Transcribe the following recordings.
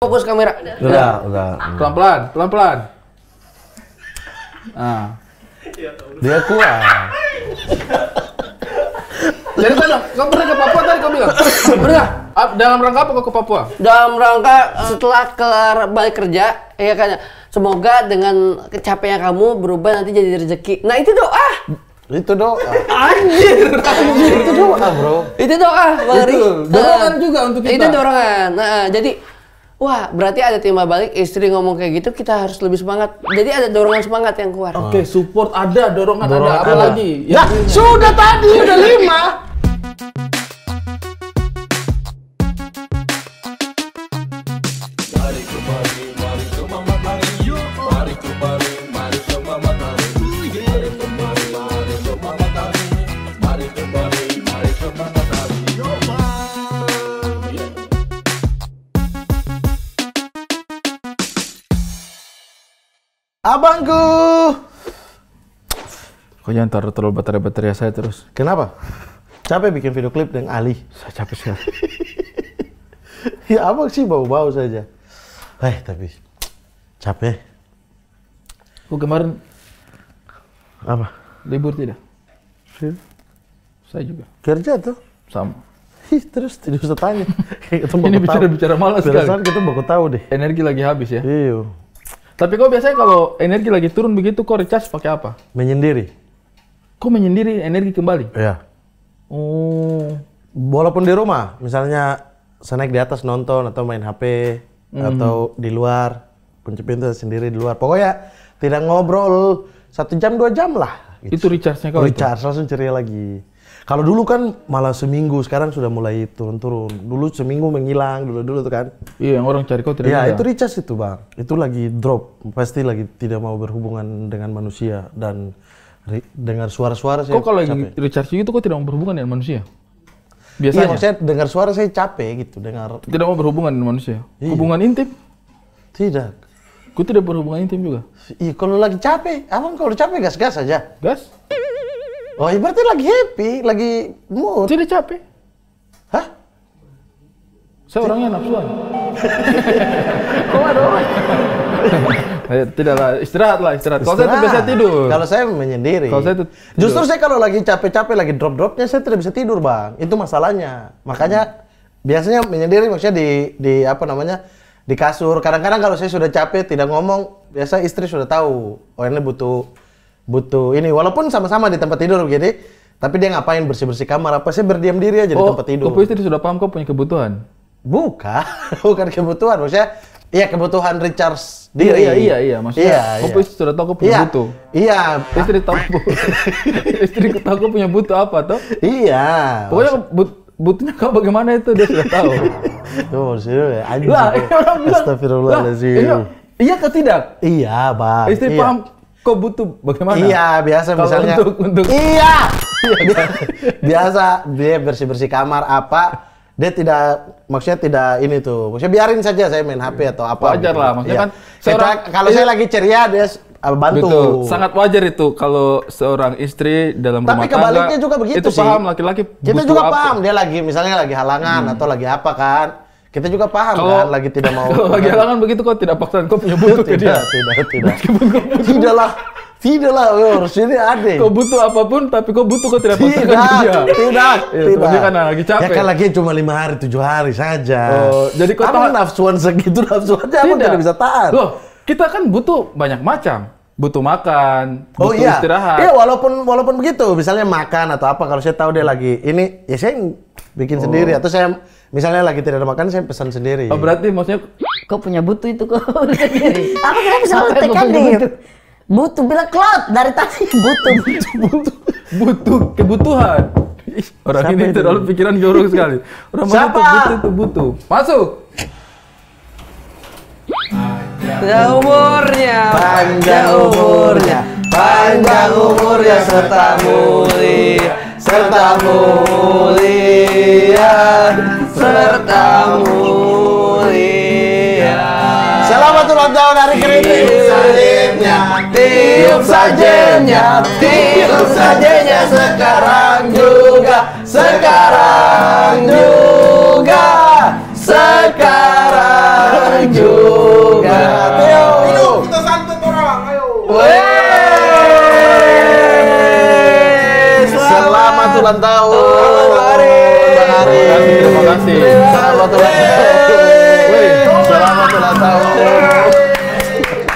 Fokus kamera. Udah. Pelan-pelan. Nah. Dia kuat. Jadi dong, kau pernah ke Papua tadi kau bilang? Pernah? Dalam rangka apa kau ke Papua? Dalam rangka setelah kelar balik kerja, ya kan. Semoga dengan kecapean kamu berubah nanti jadi rezeki. Nah itu doa. Itu doa. Anjir. Itu doa, bro. Itu doa, Bang Ari. Dorongan juga untuk kita. Itu dorongan. Nah, jadi wah, berarti ada timbal balik istri ngomong kayak gitu, kita harus lebih semangat. Jadi ada dorongan semangat yang keluar. Oke, support ada, dorongan ada. Apa lagi? Ya, sudah tadi udah 5. Abangku. Kok jangan taruh terlalu baterai saya terus. Kenapa? Capek bikin video klip dengan Ali. Saya capek sekali. Ya abang sih bau-bau saja. Tapi capek. Kok kemarin Apa? libur tidak? Saya juga. Kerja tuh. Sama. Terus tidak usah tanya. Ini bicara malas sekali. Perasaan kita baru tahu deh. Energi lagi habis ya. Iya. Tapi kok biasanya kalau energi lagi turun begitu, kok recharge pakai apa? Menyendiri. Kok menyendiri energi kembali? Iya. Oh. Walaupun di rumah, misalnya saya naik di atas nonton atau main HP atau di luar, kunci pintu sendiri di luar. Pokoknya tidak ngobrol 1 jam 2 jam lah. Gitu. Itu recharge-nya kau? Recharge langsung ceria lagi. Kalau dulu kan malah seminggu, sekarang sudah mulai turun-turun. Dulu seminggu menghilang, dulu tuh kan. Iya, yang orang cari kau tidak ada. Iya, itu recharge itu bang. Itu lagi drop, pasti lagi tidak mau berhubungan dengan manusia dan dengar suara-suara saya Kok kalau lagi capek. recharge itu kok tidak mau berhubungan dengan manusia? Iya, Biasanya? maksudnya dengar suara saya capek gitu, dengar. Tidak mau berhubungan dengan manusia? Iya. Hubungan intim? Tidak. Kau tidak berhubungan intim juga? Iya, kalau lagi capek, abang kalau capek gas-gas aja. Gas? Oh, iya berarti lagi happy, lagi mood. Tidak capek. Hah? Saya orangnya nafsuan. Kok ada orang? Tidaklah, istirahat. Kalau saya tuh biasa tidur. Kalau saya menyendiri. Kalau saya tuh tidur. Justru saya kalau lagi capek-capek, lagi drop-dropnya, saya tidak bisa tidur bang. Itu masalahnya. Makanya biasanya menyendiri maksudnya di apa namanya, di kasur. Kadang-kadang kalau saya sudah capek tidak ngomong, biasa istri sudah tahu. Oh ini butuh ini. Walaupun sama-sama di tempat tidur begini, tapi dia ngapain bersih-bersih kamar apa? Saya berdiam diri aja di tempat tidur. Kau istri sudah paham kau punya kebutuhan? Bukan kebutuhan. Maksudnya, iya kebutuhan recharge diri. Iya. Maksudnya, kau istri sudah tahu kau punya butuh. Iya. Istri tahu. Istri tahu kau punya butuh apa toh? Iya. Pokoknya butuhnya kau bagaimana itu dia sudah tahu. Tuh, sih anjing. Lah, orang bilang. Astagfirullahaladzim. Iya atau tidak? Iya, bang. Istri paham kau butuh bagaimana? Iya, biasa kalau misalnya. Untuk Iya. Biasa dia bersih-bersih kamar apa, dia tidak, maksudnya tidak ini tuh. Maksudnya biarin saja saya main HP atau apa. Wajar gitu. lah, maksudnya kan kalau saya lagi ceria dia bantu. Betul. Sangat wajar itu kalau seorang istri dalam rumah tangga. Tapi kebaliknya juga begitu itu sih. paham laki-laki Kita butuh juga apa. paham dia lagi misalnya lagi halangan atau lagi apa kan. Kita juga paham kan lagi tidak mau. Kalau lagi halangan begitu kok tidak paksain kau punya butuh ke dia. Tidaklah, harus ini ada. Kau butuh apapun tapi kau butuh kau tidak paksakan ke dia. Tidak. Tapi kan lagi capek. Ya kan lagi cuma 5 hari, 7 hari saja. Oh, jadi kau tahan nafsuan segitu aja tidak bisa tahan. Loh, kita kan butuh banyak macam. Butuh makan, butuh istirahat. Iya, walaupun begitu, misalnya makan atau apa, kalau saya tahu dia lagi ini, ya saya bikin sendiri atau saya misalnya lagi tidak ada makan, saya pesan sendiri. Oh, berarti maksudnya Kau punya butuh itu kau sendiri. Aku kira bisa tekan nih. Butuh bilang cloud dari tadi butuh kebutuhan. Ih, orang ini terlalu pikiran jorok sekali. Orang butuh itu butuh. Masuk. Panjang umurnya, panjang umurnya serta mulia. Selamat ulang tahun hari kritik. Tiup sajennya sekarang juga. Ayo. Kita santut orang, ayo. Selamat ulang tahun. Terima kasih. Selamat ulang tahun. Selamat ulang tahun.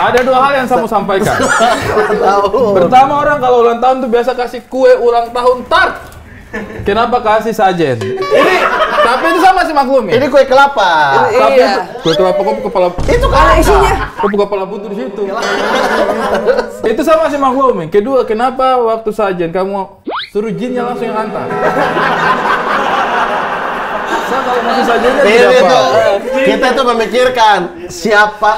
Ada dua hal yang saya mau sampaikan. Ulang tahun. Pertama, orang kalau ulang tahun tuh biasa kasih kue ulang tahun tart. Kenapa kasih sajen? Ini, tapi itu saya masih maklumi. Ini kue kelapa. Tapi Iya. kue kelapa kok kepala Itu kan isinya. kok buka kepala butuh di situ. Itu saya masih maklumi. Kedua, kenapa waktu sajen kamu suruh jinnya langsung yang antar? Saya kalau masih sajennya Ini tidak tuh, apa. kita tuh memikirkan siapa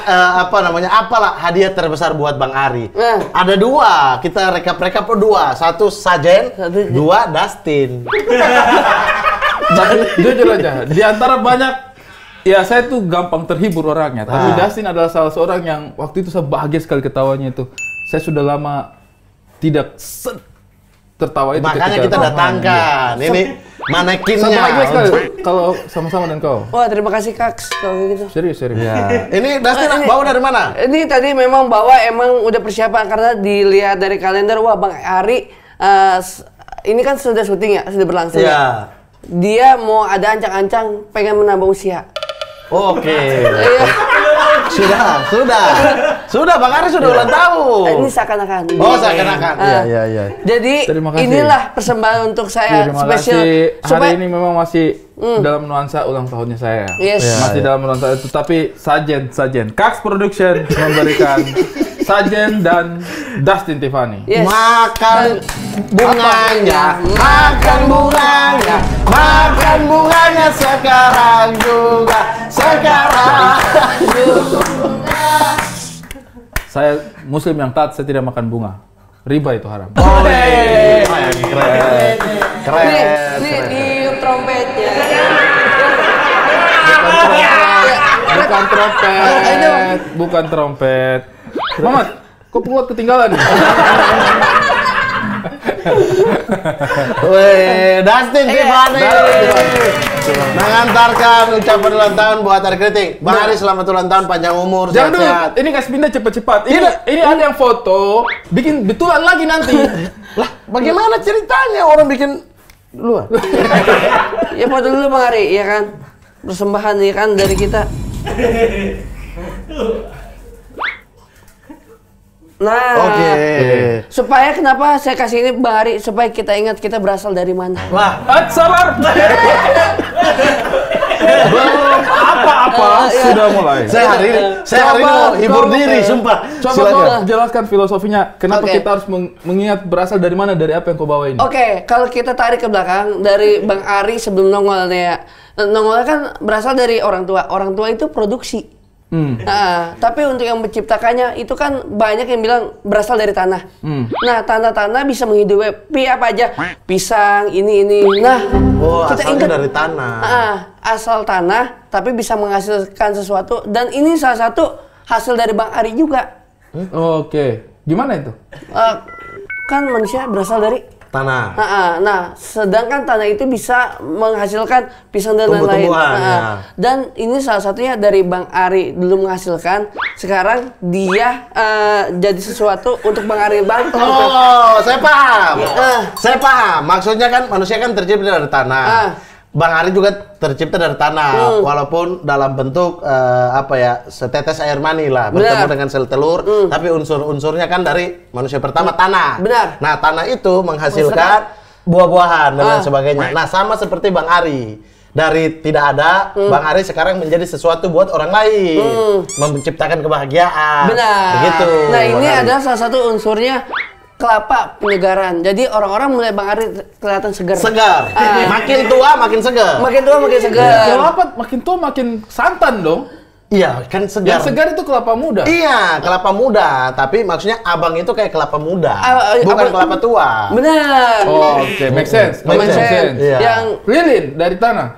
apalah hadiah terbesar buat Bang Ari. Ada dua, kita rekap dua. Satu Sajen, dua Dustin. Tapi jujur aja, di antara banyak, ya saya tuh gampang terhibur orangnya. Tapi Dustin adalah salah seorang yang waktu itu saya bahagia sekali ketawanya itu. Saya sudah lama tidak tertawa itu. Makanya ketika kita datangkan. Ini manekinnya. Saya bahagia sekali kalau sama-sama dan kau. Wah, terima kasih Kaks kalau gitu. Serius. Ya. Ini Dustin bawa dari mana? Ini tadi memang bawa emang udah persiapan karena dilihat dari kalender, wah Bang Ari ini kan sudah syuting ya, sudah berlangsung. Iya. Dia mau ada ancang-ancang pengen menambah usia. Oke. Iya. Sudah Bang Ari sudah ulang tahun. Ini seakan-akan. Oh, seakan-akan. Iya. Jadi Terima kasih. inilah persembahan untuk saya Terima spesial kasih. Hari supaya ini memang masih dalam nuansa ulang tahunnya saya. Yes. Masih dalam nuansa itu, tapi sajen. Kaks Production memberikan sajen dan Dustin Tiffany. yes. Makan bunganya, makan bunganya sekarang juga. Saya Muslim yang taat, saya tidak makan bunga. Riba itu haram. Keren. Nih di trompetnya. Bukan trompet. Mamat, kok buat ketinggalan? Weh, Dustin Tiffany mengantarkan ucapan ulang tahun buat Ari Kriting. Bang Ari selamat ulang tahun, panjang umur, Jangan dulu, sehat-sehat. ini kasih pindah cepat-cepat. Ini ada yang foto, bikin betulan lagi nanti. Lah, bagaimana ceritanya orang bikin duluan? Ya foto dulu Bang Ari, ya kan? Persembahan ya kan dari kita. Nah, Oke. supaya kenapa saya kasih ini Bang Ari, supaya kita ingat kita berasal dari mana. Wah, Sabar. Belum apa-apa sudah mulai. saya hari ini mau hibur diri, sumpah. Coba Silakan. kau jelaskan filosofinya. Kenapa Oke. kita harus mengingat berasal dari mana, dari apa yang kau bawa ini? Oke, kalau kita tarik ke belakang dari Bang Ari sebelum nongolnya ya. Nongolnya kan berasal dari orang tua. Orang tua itu produksi. Nah, tapi untuk yang menciptakannya itu kan banyak yang bilang berasal dari tanah. Nah, tanah-tanah bisa menghidupi apa aja, pisang, ini. Nah, Oh, kita asalnya ingat dari tanah. asal tanah, tapi bisa menghasilkan sesuatu. Dan ini salah satu hasil dari Bang Ari juga. Oke, gimana itu? Kan manusia berasal dari Tanah. Nah, sedangkan tanah itu bisa menghasilkan pisang dan lain-lain. Tumbuh-tumbuhan, ya. Dan ini salah satunya dari Bang Ari dulu menghasilkan. Sekarang dia jadi sesuatu untuk Bang Ari bantu. Oh, saya paham. Ya. Saya paham. Maksudnya kan manusia kan tercipta dari tanah. Bang Ari juga tercipta dari tanah, walaupun dalam bentuk setetes air mani lah, bertemu dengan sel telur, tapi unsur-unsurnya kan dari manusia pertama tanah. Benar. Nah, tanah itu menghasilkan buah-buahan dan lain sebagainya. Nah, sama seperti Bang Ari. Dari tidak ada, Bang Ari sekarang menjadi sesuatu buat orang lain, menciptakan kebahagiaan. Benar. Begitu. Nah, ini Bang Ari. adalah salah satu unsurnya kelapa penyegaran. Jadi orang-orang mulai Bang Ari kelihatan segar. Segar. Makin tua makin segar. Makin tua makin segar. Kelapa makin tua makin santan dong. Iya, kan segar. Yang segar itu kelapa muda. Iya, kelapa muda. Tapi maksudnya abang itu kayak kelapa muda, bukan abang- kelapa tua. Benar. Oh, oke, make sense. Make Make sense. sense. Iya. Yang Lilin dari tanah.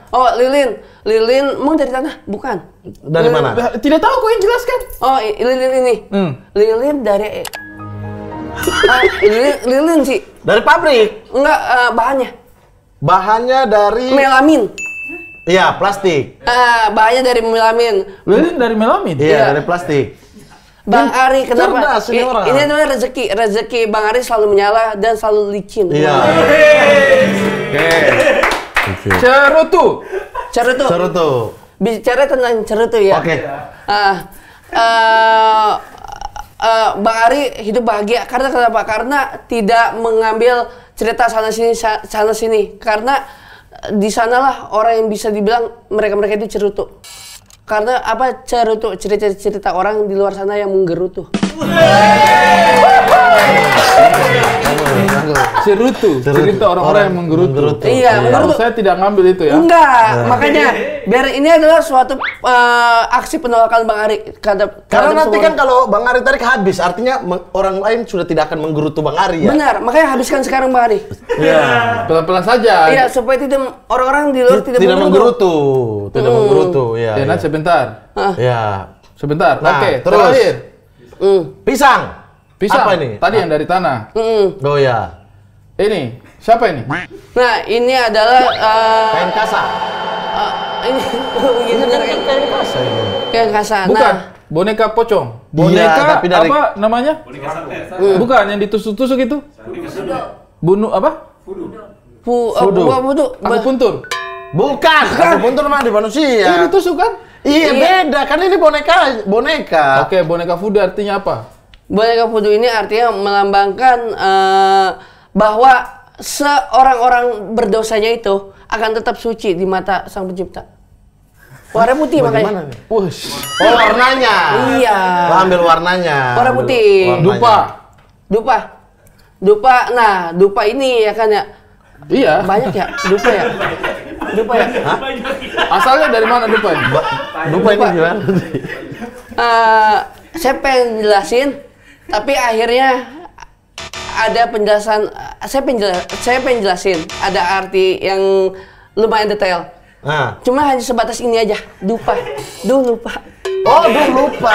lilin emang dari tanah? Bukan. Dari mana? Tidak tahu, kau yang jelaskan. Oh, lilin ini. Lilin dari lilin sih. Dari pabrik. Enggak, bahannya. Bahannya dari Melamin. Iya, plastik. Bahaya dari melamin. Lilin dari melamin. Iya, dari plastik. Bang Ari, kenapa? cerdas ini orang. Ini adalah rezeki Bang Ari selalu menyala dan selalu licin. Iya. Oke. Cerutu. Cerutu. Bicara tentang cerutu ya. Oke. Bang Ari hidup bahagia karena kenapa? Karena tidak mengambil cerita sana sini. Karena di sanalah orang yang bisa dibilang mereka itu cerutu. Karena apa cerutu? Cerita orang di luar sana yang menggerutu. Cerutu. Cerita orang-orang yang menggerutu. Iya, menggerutu. Saya tidak ngambil itu ya. Enggak, makanya biar ini adalah suatu aksi penolakan Bang Ari. Karena nanti kan kalau Bang Ari tarik habis, artinya orang lain sudah tidak akan menggerutu Bang Ari ya. Benar, makanya habiskan sekarang Bang Ari. Iya. Pelan-pelan saja. Iya, supaya tidak orang-orang di luar tidak menggerutu. Tidak menggerutu, ya. Ya, nanti sebentar. Ya. Sebentar. Nah, Oke, terus. terakhir. Pisang. Pisang. Apa ini? Tadi yang dari tanah. Oh ya. Ini, siapa ini? Nah, ini adalah Kain kasa. ini kayak Kasa ini. kayak kasar. Bukan. Nah, Boneka pocong. Iya, Boneka tapi dari- apa namanya? Bukan yang ditusuk-tusuk itu. Bunuh apa? Aku puntur. Bukan. Aku puntur mah di Ini manusia. ditusuk kan? Iya, beda. Kan ini boneka. Oke, boneka voodoo artinya apa? boneka voodoo ini artinya melambangkan bahwa seorang-orang berdosanya itu akan tetap suci di mata Sang Pencipta. Warna putih makanya. Wush. Oh, warnanya. Iya. Lo ambil warnanya. Warna putih. Warnanya. Dupa. Nah, dupa ini ya kan ya. Iya. Banyak ya, dupa ya. Hah? Asalnya dari mana dupa ini? Dupa ini gimana? Saya pengen jelasin, tapi akhirnya ada penjelasan. Saya pengen jelasin. Ada arti yang lumayan detail. Nah. Cuma hanya sebatas ini aja. Dupa. Lupa. Oh, lupa.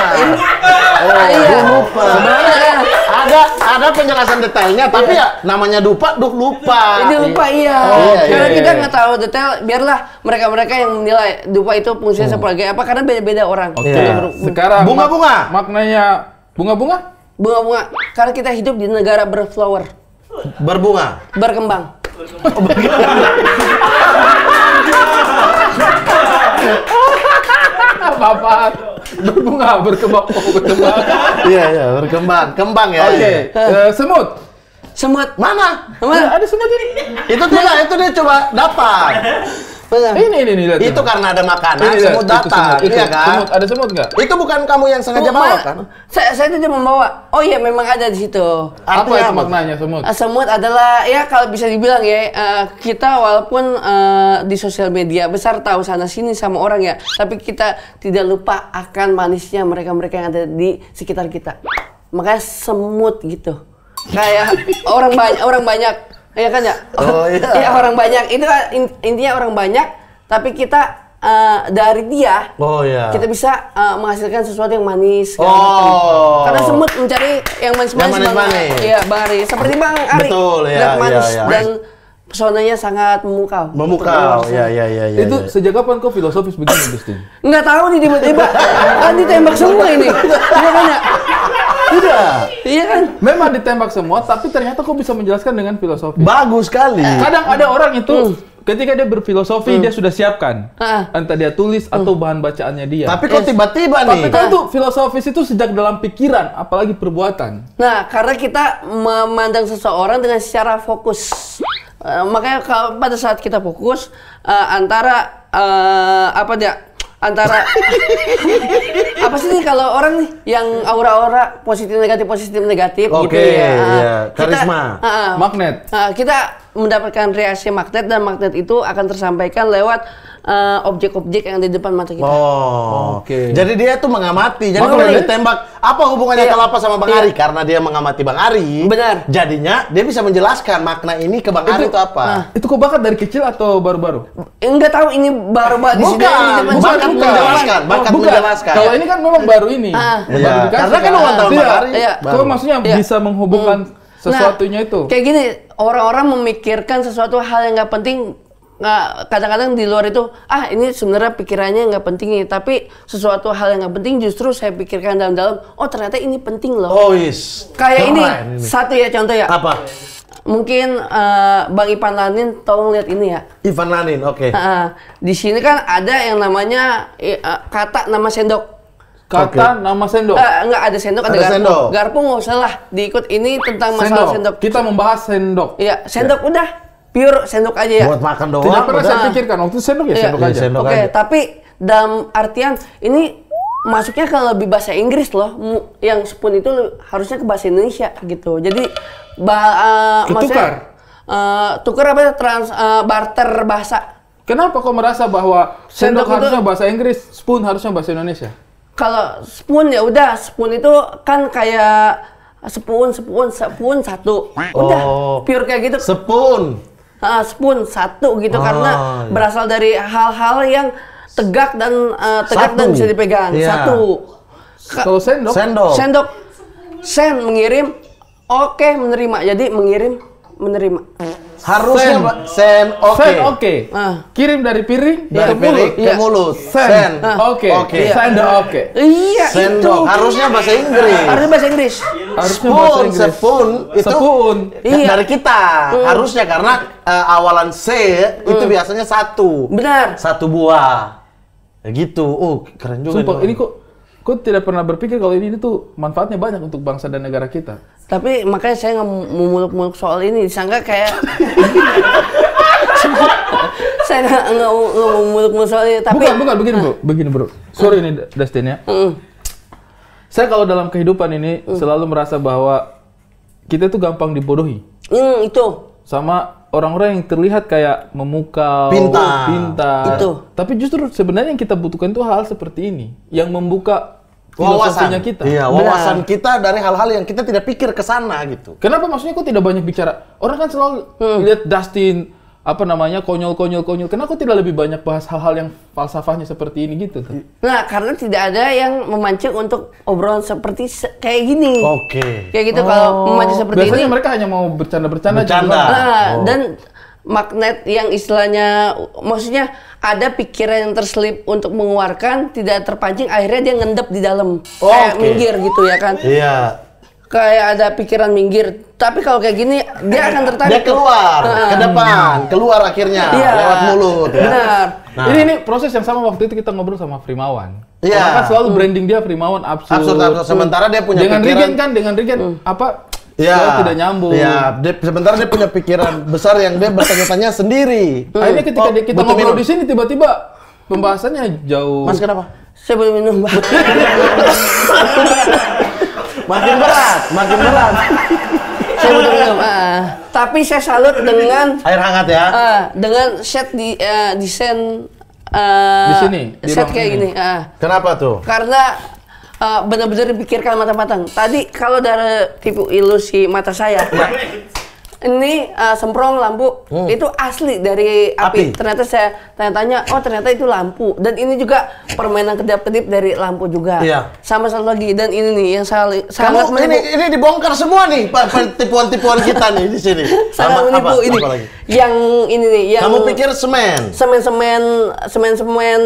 Iya. Lupa. Ada penjelasan detailnya, tapi ya namanya lupa. Ini lupa iya. Karena kita nggak tahu detail, biarlah mereka yang menilai dupa itu fungsinya sebagai apa, karena beda-beda orang. Oke. Sekarang Bunga-bunga. maknanya bunga-bunga? Bunga-bunga. Karena kita hidup di negara berflower, Berbunga. berkembang. Apa-apaan? Berbunga, berkembang. Iya, berkembang. Kembang ya. Oke. Semut. Semut. Mana? Ada semut ini. Itu dia coba dapat. Ini lihat. Itu karena ada makanan, Ini, lihat. semut Itu datang. semut, itu. Iya kan? Semut, ada semut nggak? Itu bukan kamu yang sengaja bawa kan? Saya tidak membawa. Oh iya, memang ada di situ. Apa Artinya itu apa? maknanya semut? Semut adalah ya kalau bisa dibilang ya kita walaupun di sosial media besar tahu sana sini sama orang ya, tapi kita tidak lupa akan manisnya mereka-mereka yang ada di sekitar kita. Makanya semut gitu. Kayak orang banyak ya kan ya? Oh iya. Iya, orang banyak itu intinya orang banyak, tapi kita dari dia Oh iya. kita bisa menghasilkan sesuatu yang manis. Oh. Karena semut mencari yang manis-manis. Yang manis-manis. Iya, Bang Ari. Seperti Bang Ari. Betul, ya, Lihat manis iya. dan pesonanya sangat memukau. Memukau. Iya. Itu sejak kapan kau filosofis begini, Gusti? Nggak tahu nih tiba-tiba kan ditembak semua ini. Iya kan ya? Tidak. Iya kan? Memang ditembak semua, tapi ternyata kau bisa menjelaskan dengan filosofi. Bagus sekali. Kadang ada orang itu ketika dia berfilosofi dia sudah siapkan, entah dia tulis atau bahan bacaannya dia. Tapi kok tiba-tiba Tapi nih? kan tuh filosofis itu sejak dalam pikiran, apalagi perbuatan. Nah, karena kita memandang seseorang dengan secara fokus. Makanya pada saat kita fokus antara apa sih nih kalau orang nih yang aura-aura positif negatif Oke, gitu ya. iya. Karisma. Magnet. Kita mendapatkan reaksi magnet dan magnet itu akan tersampaikan lewat objek-objek yang ada di depan mata kita. Oh, Oke. Jadi dia tuh mengamati. Jadi Oh, kalau iya. ditembak, apa hubungannya Iya. Kalapa sama Bang Iya. Ari? Karena dia mengamati Bang Ari. Benar. Jadinya dia bisa menjelaskan makna ini ke Bang Ari itu apa. Itu kau bakat dari kecil atau baru-baru? Enggak tahu ini baru di sini Bukan, di depan bakat saya. menjelaskan, bakat Bukan. menjelaskan. Kalau ini kan memang baru ini. Iya, Baru dikasih karena kan ulang tahun Tidak. Bang Ari. Iya. baru. Kau maksudnya Iya. bisa menghubungkan sesuatunya itu. Kayak gini, orang-orang memikirkan sesuatu hal yang nggak penting kadang-kadang di luar itu ini sebenarnya pikirannya nggak penting nih, tapi sesuatu hal yang nggak penting justru saya pikirkan dalam-dalam, oh ternyata ini penting loh. Oh yes. Kayak ini satu ya contoh ya. Apa? Mungkin Bang Ivan Lanin tolong lihat ini ya. Ivan Lanin, oke. Di sini kan ada yang namanya kata nama sendok. Nama sendok. Enggak ada sendok, ada garpu. sendok. Garpu nggak usah lah diikut ini tentang masalah sendok. Kita membahas sendok. Iya, sendok udah pure sendok aja ya. Buat makan doang. Tidak pernah saya pikirkan waktu sendok ya sendok aja. Sendok Oke, aja. tapi dalam artian ini masuknya ke lebih bahasa Inggris loh. Yang spoon itu harusnya ke bahasa Indonesia gitu. Jadi maksudnya tukar apa barter bahasa. Kenapa kau merasa bahwa sendok Sendok harusnya bahasa Inggris, spoon harusnya bahasa Indonesia? Kalau spoon ya udah, spoon itu kan kayak spoon satu. Udah, pure kayak gitu. Spoon. Spoon satu gitu karena berasal dari hal-hal yang tegak dan bisa dipegang. Iya. Kalau sendok? Sendok. Send mengirim, oke menerima. Jadi mengirim, menerima. Harusnya send oke. Send oke. Kirim dari piring Dari ke mulut. piring ke mulut. Send oke. Oke. Send oke. Iya Sendok. itu. Harusnya bahasa Inggris. Harusnya bahasa Inggris. Harusnya bahasa Inggris. Spoon itu Spoon. Iya. dari kita. Harusnya karena awalan C itu biasanya satu. Benar. Satu buah. Ya gitu. Oh, keren juga. Sumpah, nih. ini kok tidak pernah berpikir kalau ini tuh manfaatnya banyak untuk bangsa dan negara kita. Tapi makanya saya nggak mau muluk-muluk soal ini, disangka kayak saya nggak mau muluk-muluk soal ini. Tapi Bukan begini bro. Sorry ini Dustin ya. Saya kalau dalam kehidupan ini selalu merasa bahwa kita tuh gampang dibodohi. Itu. Sama orang-orang yang terlihat kayak memukau, pintar. Itu. Tapi justru sebenarnya yang kita butuhkan tuh hal seperti ini, yang membuka Wawasan filosofinya kita. Iya, wawasan kita dari hal-hal yang kita tidak pikir ke sana gitu. Kenapa maksudnya kok tidak banyak bicara? Orang kan selalu lihat Dustin konyol. Kenapa kok tidak lebih banyak bahas hal-hal yang falsafahnya seperti ini gitu? Nah, karena tidak ada yang memancing untuk obrolan seperti kayak gini. Oke. Kayak gitu kalau memancing seperti Biasanya ini. mereka hanya mau bercanda-bercanda. Bercanda. Dan magnet yang istilahnya, maksudnya ada pikiran yang terselip untuk mengeluarkan, tidak terpancing, akhirnya dia ngendep di dalam. Kayak minggir gitu ya kan. Iya. Kayak ada pikiran minggir. Tapi kalau kayak gini, dia akan tertarik. Dia keluar ke depan, keluar akhirnya lewat mulut. Ya. Benar. Nah. Ini proses yang sama waktu itu kita ngobrol sama Frimawan. Iya. Orang kan selalu branding dia Frimawan absurd. Sementara dia punya dengan pikiran. Dengan Regen apa? Iya. Selalu tidak nyambung. Iya. Sementara dia punya pikiran besar yang dia bertanya-tanya sendiri. Akhirnya ketika kita butuh ngobrol minum. di sini tiba-tiba pembahasannya jauh. Mas kenapa? Saya belum minum, Bang. Makin berat. Saya belum minum. Tapi saya salut dengan Air hangat ya. dengan set desain Di sini, di set ruang kayak ini. gini. Kenapa tuh? Karena benar-benar dipikirkan matang-matang. Tadi kalau dari tipu ilusi mata saya, ini semprong lampu itu asli dari api. Ternyata saya tanya-tanya, oh ternyata itu lampu. Dan ini juga permainan kedap-kedip dari lampu juga. Iya. Sama satu lagi, dan ini nih yang sangat Kamu menipu. ini dibongkar semua nih tipuan-tipuan kita nih di sini. Sangat menipu ini. Apa lagi? Yang ini nih, yang Kamu pikir semen? semen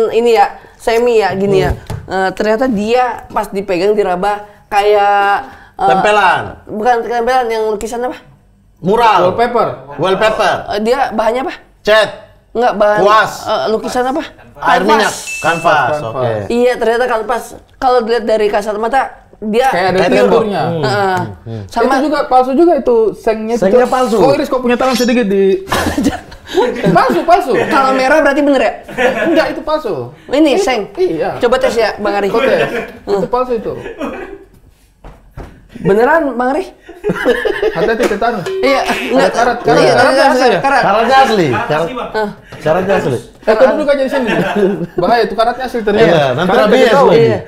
ini ya, semi ya gini ya. Ternyata dia pas dipegang diraba kayak Tempelan. Bukan tempelan, yang lukisan apa? Mural. Wallpaper. Dia bahannya apa? Cat. Enggak, bahan Kuas. lukisan apa? Air Kanvas. minyak. Kanvas. Oke. Iya, ternyata kanvas. Kalau dilihat dari kasat mata, dia Kayak ada Kayak teksturnya. sama Itu juga palsu juga itu sengnya. Sengnya palsu. Kok Iris kok punya tangan sedikit di palsu. kalau merah berarti bener ya? Enggak, itu palsu. Ini seng. Iya. Coba tes ya, Bang Ari. Oke. Itu palsu itu. Beneran, Bang Ari? Hati-hati tetanus. Iya, enggak. karat. Iya, Karatnya asli ya? karat. Karatnya asli. Karatnya asli. Kau duduk aja di sini. Bahaya itu karatnya asli ternyata. Iya, nanti Karat rabies jadi tahu. lagi. Iya.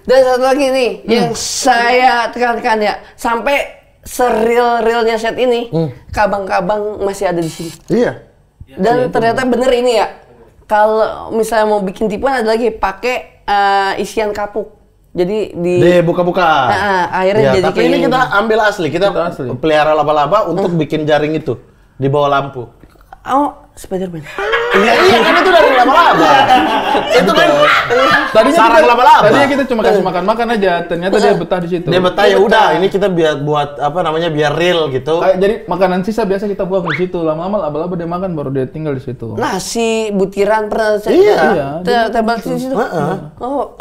Dan satu lagi nih, yang saya tekankan ya, sampai seril-rilnya set ini, kabang-kabang masih ada di sini. Iya. Dan ternyata bener ini ya, kalau misalnya mau bikin tipuan ada lagi pakai isian kapuk. Jadi buka-buka. akhirnya Iya, jadi tapi kayak ini gini. kita ambil asli. Kita Kita asli. pelihara laba-laba untuk bikin jaring itu di bawah lampu. Oh, Spiderman. Iya, kan itu dari laba-laba. Itu kan sarang laba-laba. Tadinya kita cuma kasih makan-makan aja, ternyata dia betah di situ. Dia betah ya udah, ini kita buat apa namanya biar real gitu. Jadi makanan sisa biasa kita buang di situ. Lama-lama laba-laba dia makan baru dia tinggal di situ. Nasi butiran pernah saya Iya. tebal di situ. Oh.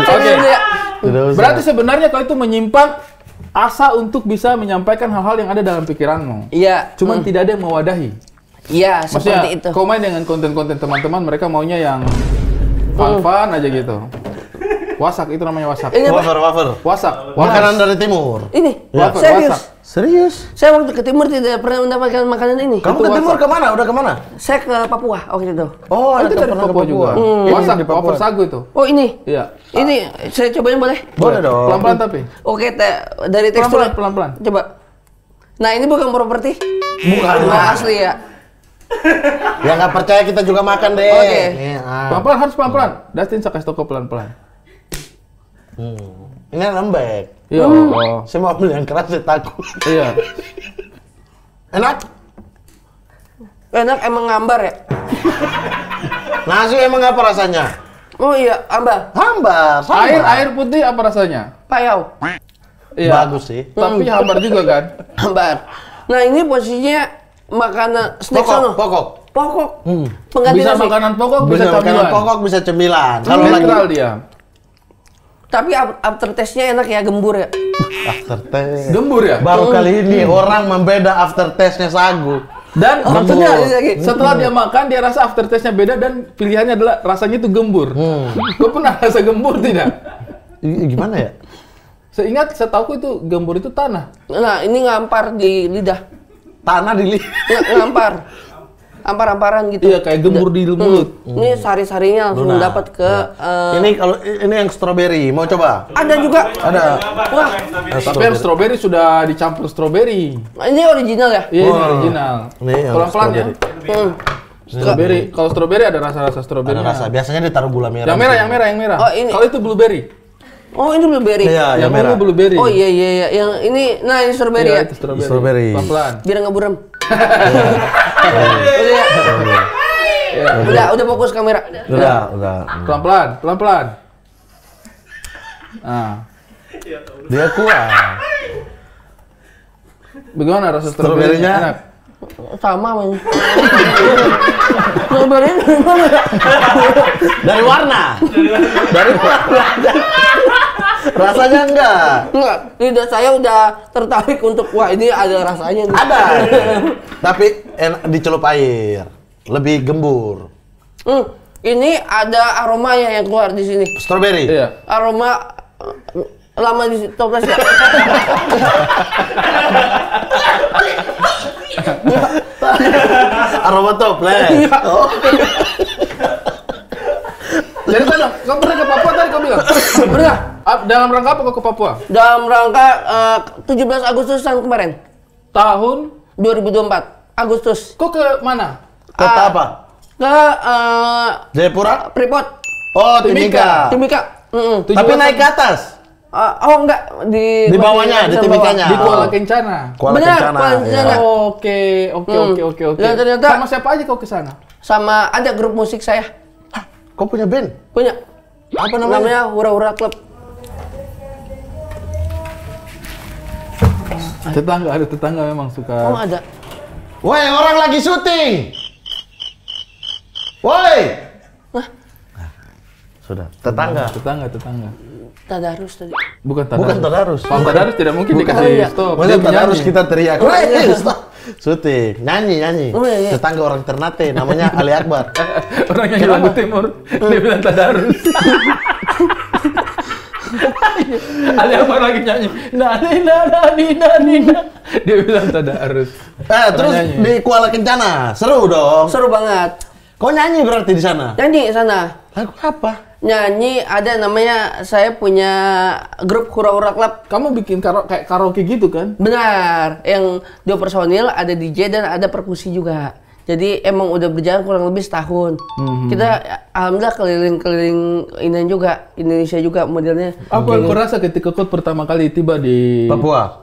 Oke. Tidak usah. Berarti sebenarnya kau itu menyimpan asa untuk bisa menyampaikan hal-hal yang ada dalam pikiranmu. Iya. Cuman tidak ada yang mewadahi. Iya, seperti Maksudnya, itu. kau main dengan konten-konten teman-teman, mereka maunya yang fun-fun aja gitu. Wasak, itu namanya wasak. Ini apa? Wafer. Wasak. Makanan dari timur. Ini, Wafer, serius. wasak. Serius? Saya waktu ke timur tidak pernah mendapatkan makanan ini. Kamu ke timur kemana? Udah kemana? Saya ke Papua waktu itu. Oh, Itu dari pernah ke Papua juga. Wasak, Di Papua. wafer sagu itu. Oh ini, Iya. ini saya cobain boleh? Boleh dong. Pelan-pelan tapi. Oke, dari tekstur. Pelan-pelan. Coba. Nah ini bukan properti. Bukan. Nah, asli ya. Ya nggak percaya kita juga makan deh. Oke. Nih, Pelan-pelan, harus pelan-pelan. Dustin saya kasih toko pelan-pelan. Ini lembek. Iya. Oh. Saya mau ambil yang keras, saya takut. Iya. Enak? Enak emang ngambar ya? Nasi emang apa rasanya? Oh iya, ambal. Hambar. Sama. Air putih apa rasanya? Payau. Iya. Bagus sih. Tapi hambar juga kan? Hambar. Nah ini posisinya makanan snack sono. Pokok. Pokok. Pengganti Bisa nasi. makanan pokok, bisa Bisa makanan camilan. pokok, bisa cemilan. Kalau lagi Netral dia. Tapi after taste-nya enak ya, gembur ya. after taste. Gembur ya? Baru kali ini orang membeda after taste-nya sagu. Dan Gembur. maksudnya setelah dia makan dia rasa after taste-nya beda dan pilihannya adalah rasanya itu gembur. Kau pernah rasa gembur tidak? Gimana ya? Setahu itu gembur itu tanah. Nah ini ngampar di lidah. Tanah di Ngampar. Ampar-amparan gitu. Iya kayak gembur di mulut. Ini sari-sarinya langsung Lunak. dapat ke Ini kalau ini yang strawberry, mau coba? ada juga. Ada. Wah, Tapi yang strawberry sudah dicampur strawberry. ini original ya? Iya, ini original. Ini yang Pelan-pelan ya. strawberry. Strawberry. Kalau strawberry ada rasa-rasa strawberry. Ada rasa. Biasanya ditaruh gula merah. Yang merah. Oh, ini. Kalau itu blueberry. Oh ini blueberry. Iya, yang Yang merah. ungu blueberry. Oh iya. Yang ini, nah ini strawberry Iya, ya? itu strawberry. Strawberry. Pelan-pelan. Biar nggak buram. Udah fokus kamera. Udah. Pelan-pelan. Nah, Dia kuat. bagaimana rasa Strawberry-nya? strawberry-nya? Enak. Sama man. Strawberry gimana? Dari warna. Dari warna. Rasanya enggak. Enggak, lidah saya udah tertarik untuk wah ini ada rasanya nih. Ada. Tapi dicelup air. Lebih gembur. Ini ada aromanya yang keluar di sini. Strawberry. Iya. Aroma lama di toples ya. Aroma toples. Oh. Jadi kan, kau pernah ke Papua tadi kau bilang? Pernah? Dalam rangka apa kau ke Papua? Dalam rangka 17 Agustusan kemarin, Tahun? 2024 Agustus. Kau ke mana? Kota apa? Ke Jayapura? Freeport, Oh, Timika. Timika. Tapi naik ke atas. Oh enggak di Bawahnya, di Timikanya. Di Kuala Kencana. Kuala Benar, Kencana. Kuala Kencana. Ya. Oke. Dan ternyata Sama siapa aja kau ke sana? sama ada grup musik saya Kau punya band? punya. Apa namanya? Namanya Hura Hura Club. Ada tetangga memang suka. Oh ada. Woi, orang lagi syuting. Woi. Sudah, tetangga. Tetangga. Tadarus tadi. Bukan tadarus. Bukan tadarus. Kalau tadarus tidak mungkin Bukan. dikasih Iya. stop. Maksudnya Dia tadarus menyanyi. kita teriak. Woi, stop. Syuting, nyanyi. Oh, iya, iya. Tetangga orang Ternate, namanya Ali Akbar. Orang yang lagu timur, dia bilang tadarus. Ali Akbar lagi nyanyi. Nina. Dia bilang tadarus. Terus nyanyi. di Kuala Kencana, seru dong. Seru banget. Kau nyanyi berarti di sana? Nyanyi sana. Lagu apa? Nyanyi ada namanya, saya punya grup Hura Hura Club. Kamu bikin kayak karaoke gitu kan? Benar, yang 2 personil, ada DJ dan ada perkusi juga. Jadi emang udah berjalan kurang lebih setahun. Kita alhamdulillah keliling-keliling ini juga, Indonesia juga modelnya. Apa yang kau rasa ketika kau pertama kali tiba di Papua.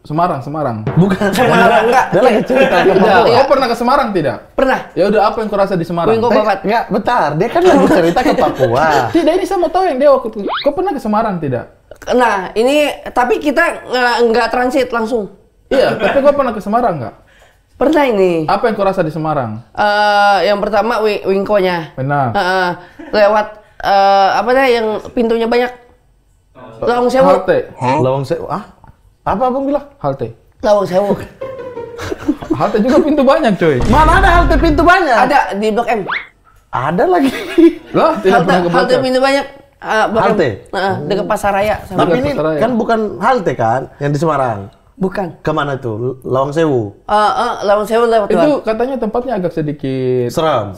Semarang? Bukan. Enggak. Dia lagi cerita ke Papua. Kau pernah ke Semarang tidak? Pernah. Ya udah, apa yang kau rasa di Semarang? Wingko Babat. Enggak, bentar. Dia kan lagi cerita ke Papua. Tidak, ini sama tahu yang dia waktu itu. Kau pernah ke Semarang tidak? Nah, ini tapi kita nggak transit langsung. Iya, tapi kau pernah ke Semarang nggak? Pernah ini. Apa yang kau rasa di Semarang? Yang pertama Wingko-nya. Benar. Lewat apa dah yang pintunya banyak. Lawang Sewu. Halte. Lawang Sewu. Apa abang bilang? Halte. Lawang Sewu. Halte juga pintu banyak, coy. Mana ada halte pintu banyak? Ada di Blok M. Ada lagi. Lah, tidak pernah ke Halte belakang. pintu banyak. Blok M. Halte? Dekat Pasaraya. Tapi ini Pasaraya. kan bukan halte kan yang di Semarang. Bukan. Kemana tuh? Lawang Sewu. Lawang Sewu lewat Itu luar. katanya tempatnya agak sedikit Seram.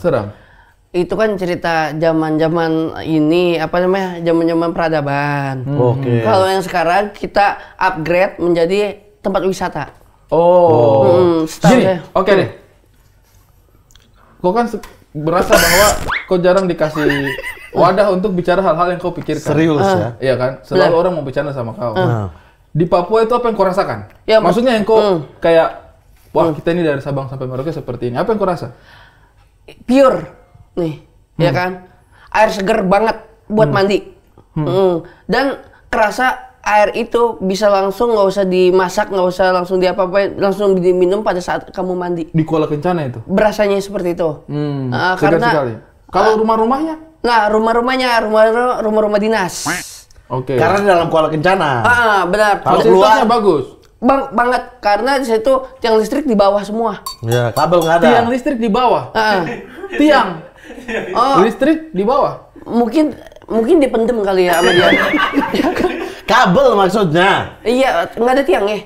Itu kan cerita zaman-zaman ini apa namanya? Zaman-zaman peradaban. Oke. Kalau yang sekarang kita upgrade menjadi tempat wisata. Oh. setahu Gini, saya. oke deh. Kau kan berasa bahwa kau jarang dikasih wadah untuk bicara hal-hal yang kau pikirkan. Serius ya? Iya kan? Selalu orang mau bicara sama kau. Di Papua itu apa yang kau rasakan? Ya, Maksudnya yang kau kayak, wah kita ini dari Sabang sampai Merauke seperti ini. Apa yang kau rasa? Pure nih, ya kan? Air seger banget buat mandi. Dan kerasa air itu bisa langsung, nggak usah dimasak, nggak usah langsung diapa-apain, langsung diminum pada saat kamu mandi. Di Kuala Kencana itu? Berasanya seperti itu. Segar Karena sekali. Kalau rumah-rumahnya? nah rumah-rumahnya rumah-rumah dinas. Oke. Karena di dalam Kuala Kencana. Benar. Kalau Fasilitasnya keluar- bagus. Banget karena di situ tiang listrik di bawah semua. Ya, kabel nggak ada. Tiang listrik di bawah. Tiang. Listrik di bawah. Mungkin dipendem kali ya sama dia. Kabel maksudnya. Iya, nggak ada tiang ya.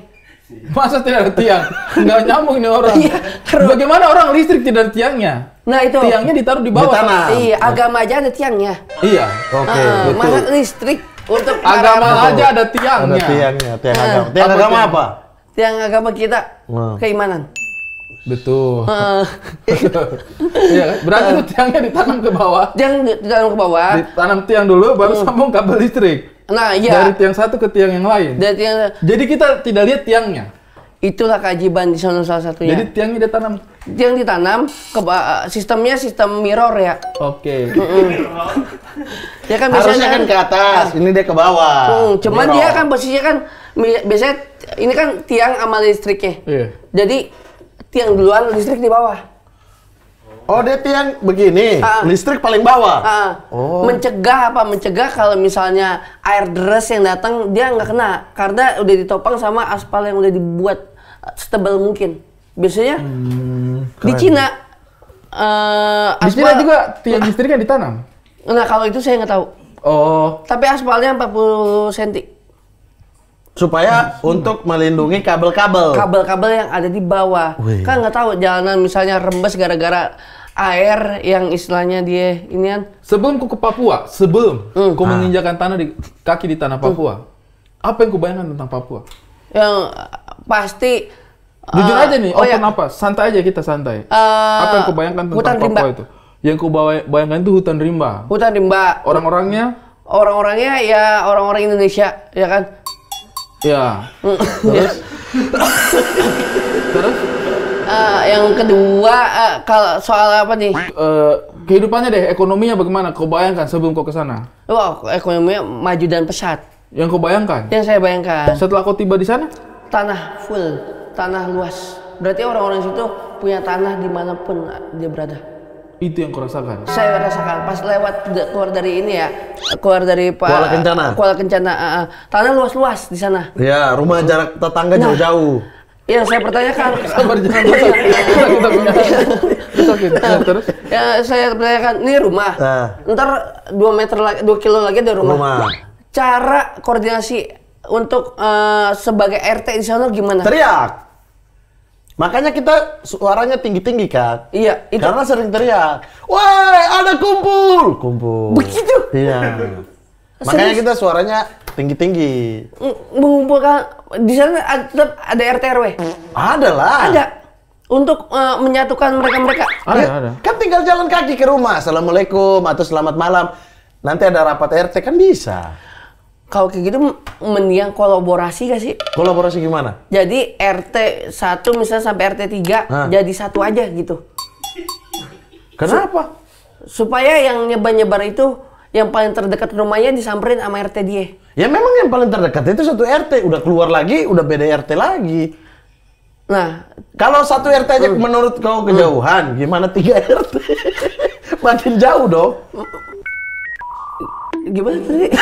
Masa tidak ada tiang? Nggak nyambung nih orang. Iya. Bagaimana orang listrik tidak ada tiangnya? Nah itu. Tiangnya ditaruh di bawah. Di tanah. Iya, agama aja ada tiangnya. Iya. Oke, betul. Masa listrik untuk Agama para- aja ada tiangnya. Ada tiangnya, tiang agama. Tiang Apa agama tiang? apa? tiang agama kita keimanan. Betul. Iya, kan? Berarti itu tiangnya ditanam ke bawah. Tiang di dalam ke bawah. Ditanam tiang dulu, baru sambung kabel listrik. Nah iya. Dari tiang satu ke tiang yang lain. Dari tiang Jadi kita tidak lihat tiangnya. itulah keajaiban di sana salah satunya. Jadi tiangnya ditanam. Tiang ditanam sistemnya sistem mirror ya. Oke. Ya kan Harusnya kan ke atas, ini dia ke bawah. Cuman Mirror. dia kan posisinya kan biasanya ini kan tiang sama listriknya. Iya. Jadi tiang duluan, listrik di bawah. Oh, dia tiang begini, listrik paling bawah. Mencegah apa? Mencegah kalau misalnya air deras yang datang dia nggak kena karena udah ditopang sama aspal yang udah dibuat setebal mungkin. Biasanya di Cina Di Cina juga tiang listriknya ditanam. Nah kalau itu saya nggak tahu. Oh. Tapi aspalnya 40 cm. Supaya untuk melindungi kabel-kabel. Kabel-kabel yang ada di bawah. Wih. Kan nggak tahu jalanan misalnya rembes gara-gara air yang istilahnya dia ini kan. Sebelum ku ke Papua, ku menginjakan tanah di kaki di tanah Papua, apa yang ku bayangkan tentang Papua? Yang pasti Jujur aja nih, oh ya, open apa? Santai aja kita santai. Apa yang ku bayangkan tentang hutan Papua rimba. itu? Yang ku bayangkan itu hutan rimba. Hutan rimba. Orang-orangnya Ya orang-orang Indonesia, ya kan? ya. Terus Yang kedua kalau soal apa nih? kehidupannya deh, ekonominya bagaimana? Kau bayangkan sebelum kau ke sana? Wah, ekonominya maju dan pesat. Yang kau bayangkan? Yang saya bayangkan Setelah kau tiba di sana? tanah full, tanah luas. Berarti orang-orang situ punya tanah dimanapun dia berada. Itu yang kau rasakan. Saya rasakan pas lewat keluar dari ini ya, keluar dari Kuala Kencana. Kuala Kencana, tanah luas-luas di sana. Ya, rumah jarak tetangga jauh-jauh. Yang saya pertanyakan, Sabar jangan rusak. Kita punya. Terus? ya saya pertanyakan, ini rumah. Ntar 2 meter lagi, 2 kilo lagi ada rumah. Cara koordinasi untuk sebagai RT di sana gimana? Teriak. Makanya kita suaranya tinggi-tinggi kan? Iya, itu. Karena sering teriak. Woi, ada kumpul. Kumpul. Begitu? Iya. Makanya kita suaranya tinggi-tinggi. Mengumpulkan di sana tetap ada RT RW. Ada lah. Ada. untuk menyatukan mereka-mereka. Ada. Kan tinggal jalan kaki ke rumah, assalamualaikum atau selamat malam. Nanti ada rapat RT kan bisa. Kalau kayak gitu mendingan kolaborasi gak sih? Kolaborasi gimana? Jadi RT 1 misalnya sampai RT 3 jadi satu aja gitu. Kenapa? Supaya yang nyebar-nyebar itu yang paling terdekat rumahnya disamperin sama RT dia. Ya memang yang paling terdekat itu satu RT, udah keluar lagi, udah beda RT lagi. Nah, Kalau satu RT aja menurut kau kejauhan, gimana 3 RT? Makin jauh dong. gimana tadi? 1,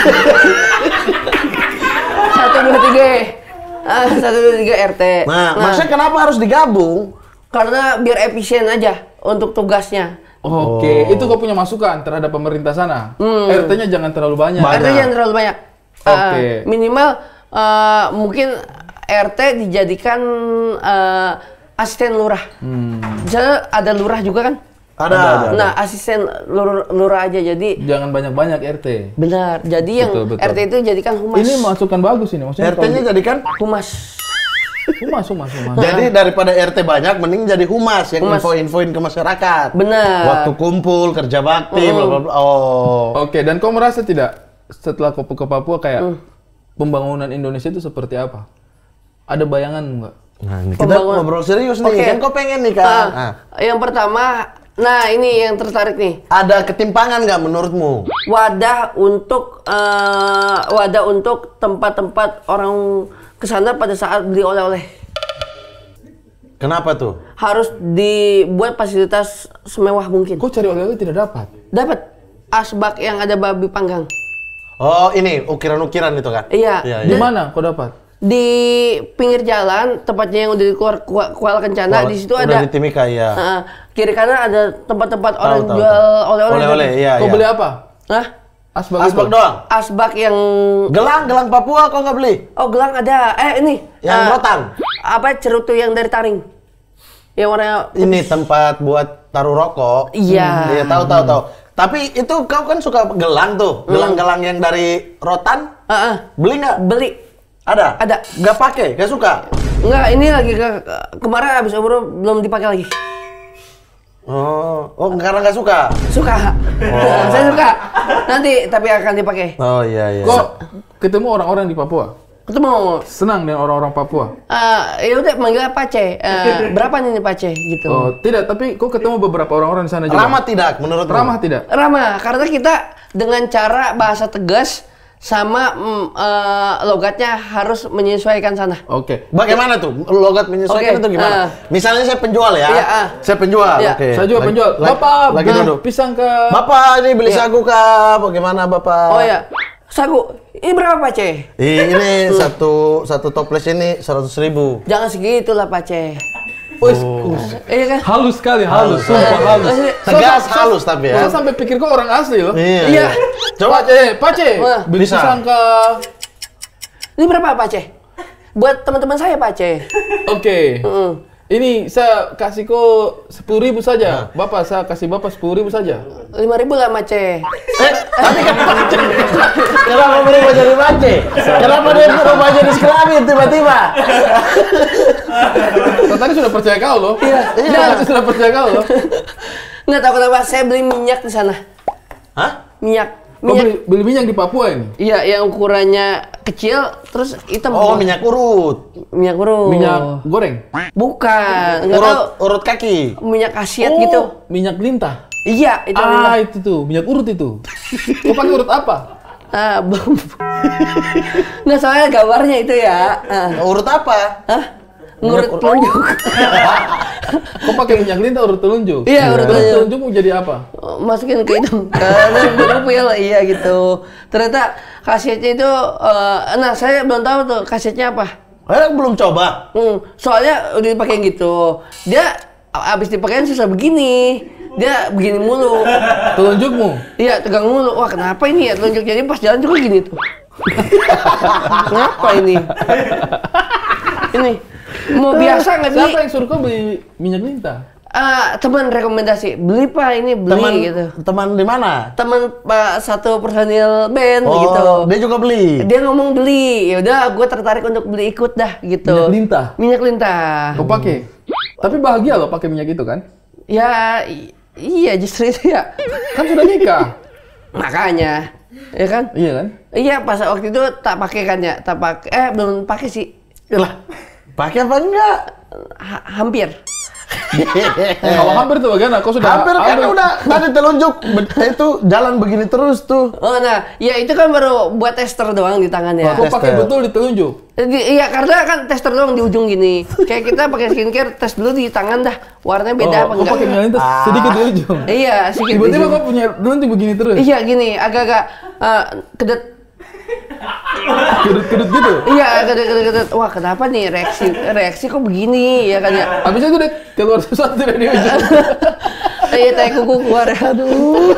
2, 3. 1, 2, 3 RT. Nah, maksudnya kenapa harus digabung? Karena biar efisien aja untuk tugasnya. Oke, itu kau punya masukan terhadap pemerintah sana. RT-nya jangan terlalu banyak. RT jangan terlalu banyak. Oke. Minimal mungkin RT dijadikan asisten lurah. Misalnya ada lurah juga kan? Ada. Nah, asisten lurah aja jadi. Jangan banyak-banyak RT. Benar. Jadi yang Betul. RT itu jadikan humas. Ini masukan bagus ini, maksudnya. RT-nya jadikan Humas. Humas. jadi daripada RT banyak, mending jadi humas yang Humas. info-infoin ke masyarakat. Benar. Waktu kumpul, kerja bakti, bla bla bla. Oh. Oke, dan kau merasa tidak setelah kau ke Papua kayak pembangunan Indonesia itu seperti apa? Ada bayangan nggak? Nah, ini kita ngobrol serius nih. Oke. Kan kau pengen nih kan? Yang pertama, nah ini yang tertarik nih. Ada ketimpangan nggak menurutmu? Wadah untuk tempat-tempat orang kesana pada saat beli oleh-oleh. Kenapa tuh? Harus dibuat fasilitas semewah mungkin. Kau cari oleh-oleh tidak dapat. Dapat asbak yang ada babi panggang. Oh, ini ukiran-ukiran itu kan? Iya. Di mana kau dapat? Di pinggir jalan, tepatnya yang udah di Kuala Kencana, di situ Udah ada di Timika ya. kiri kanan ada tempat-tempat orang Tahu. jual oleh-oleh. Oleh-oleh, iya. Kau beli apa? Hah? Asbak Asbak itu? doang. Asbak yang Gelang Papua kau nggak beli? oh gelang ada. Ini Yang rotan. apa cerutu yang dari taring? Yang warnanya Ini tempat buat taruh rokok. Iya. Iya, tahu. Tapi itu kau kan suka gelang tuh. Gelang-gelang yang dari rotan. Beli nggak? beli. Ada? Ada. Nggak pakai? Nggak suka? Enggak, ini lagi kemarin habis umroh belum dipakai lagi. Oh, karena nggak suka? Suka. Saya suka. Nanti tapi akan dipakai. Oh iya. Kok ketemu orang-orang di Papua? Ketemu. Senang dengan orang-orang Papua? Ya udah manggil Pace. Berapa nih Pace gitu. Oh, tidak, tapi kok ketemu beberapa orang-orang di sana juga? Ramah tidak menurut Ramah tidak? Ramah, karena kita dengan cara bahasa tegas sama logatnya harus menyesuaikan sana. Oke. Bagaimana tuh logat menyesuaikan Oke, itu gimana? Misalnya saya penjual ya. Iya, Saya penjual. Iya. Oke. Saya juga penjual. Bapak, lagi beli duduk. pisang ke... Bapak ini beli sagu kah? Bagaimana Bapak? Oh ya, sagu. Ini berapa Pace? Ini satu toples ini 100.000. Jangan segitulah Pace. Iya kan? Halus sekali, sumpah halus. Tegas halus tapi ya. Saya sampai pikir kok orang asli loh. Iya. Coba, Pace, beli Bisa. pisang ke... Ini berapa Pace? Buat teman-teman saya Pace. Oke. Ini saya kasih kok 10.000 saja. Bapak, saya kasih Bapak 10.000 saja. 5.000 lah Pace. Tapi kan Pace. Kenapa berubah jadi Pace? Kenapa dia berubah jadi Sklamin tiba-tiba? Tadi sudah percaya kau loh. Iya. Tadi sudah percaya kau loh. Nggak tahu kenapa saya beli minyak di sana. Hah? Minyak. Kau beli minyak di Papua ini? Iya, yang ukurannya kecil, terus hitam. Oh, minyak urut. Minyak urut. Minyak goreng? Bukan. Nggak tahu. Urut kaki. Minyak khasiat gitu. Minyak lintah? Iya, itu minyak. Itu tuh, minyak urut itu. Kau pakai urut apa? Belum. Nggak, soalnya gambarnya itu ya. Urut apa? Hah? Ngurut telunjuk. Kau pakai minyak lintah urut telunjuk? Iya, urut telunjuk. Telunjuk mau jadi apa? Masukin ke hidung. Karena pupil, iya gitu. Ternyata khasiatnya itu, nah saya belum tahu tuh khasiatnya apa. Belum coba. Soalnya udah dipakai gitu. Dia abis dipakai susah begini. Dia begini mulu. Telunjukmu? Iya, tegang mulu. Wah, kenapa ini ya telunjuk? Jadi pas jalan juga gini tuh. Kenapa ini? Ini mau biasa nggak beli? Siapa yang suruh kau beli minyak lintah? Teman rekomendasi. Beli Pak, ini beli gitu. Teman di mana? Teman satu personil band Oh, gitu. dia juga beli. Dia ngomong beli. Ya udah, gue tertarik untuk beli ikut dah gitu. Minyak lintah? Minyak lintah. Kau pakai? Tapi bahagia loh pakai minyak itu kan? Ya iya justru itu ya. Kan sudah nikah. Makanya, ya kan? Iya kan? Iya pas waktu itu tak pakai kan ya, tak pakai. Belum pakai sih. Lah, pakai apa enggak? Hampir. Kalau hampir tuh bagaimana? Kau sudah Hampir kan udah tadi telunjuk itu jalan begini terus tuh. Oh nah, ya itu kan baru buat tester doang di tangannya. Kau pakai Tester. betul di telunjuk. Iya karena kan tester doang di ujung gini. Kayak kita pakai skincare tes dulu di tangan dah. Warnanya beda apa Kau enggak? pakai minyak itu sedikit di ujung. Iya, sedikit. Tiba-tiba ujung. kau punya telunjuk begini terus. Iya gini, agak-agak kedet. Kedut-kedut gitu. Iya, kedet. Wah, kenapa nih reaksi kok begini ya kan ya? Habis itu deh keluar sesuatu dari ujung. Iya, tai kuku keluar ya. Aduh.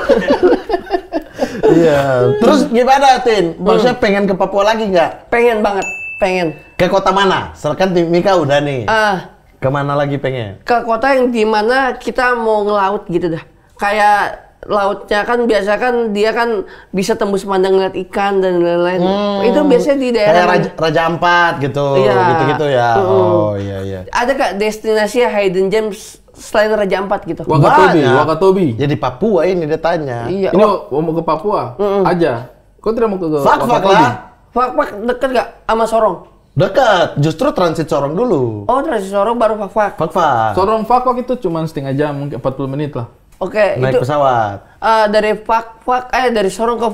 Iya. Terus gimana, Tin? Maksudnya pengen ke Papua lagi nggak? Pengen banget, pengen. Ke kota mana? Kan Mika udah nih. Ah, Kemana lagi pengen? ke kota yang dimana kita mau ngelaut gitu dah. Kayak lautnya kan biasa kan dia kan bisa tembus pandang ngeliat ikan dan lain-lain. Itu biasanya di daerah Kayak Raja Ampat gitu, Iya. gitu-gitu ya. Oh iya iya. Ada gak destinasi hidden gems selain Raja Ampat gitu? Wakatobi, Banyak. Wakatobi. Ya di Papua ini dia tanya. Iya. Ini mau ke Papua aja. Kau tidak mau ke Fak Wakatobi? lah. Fak deket gak sama Sorong? Dekat, justru transit Sorong dulu. Oh, dari Sorong baru Fak. Fak. Sorong Fak itu cuma setengah jam, mungkin 40 menit lah. Oke, Naik itu pesawat. dari dari Sorong ke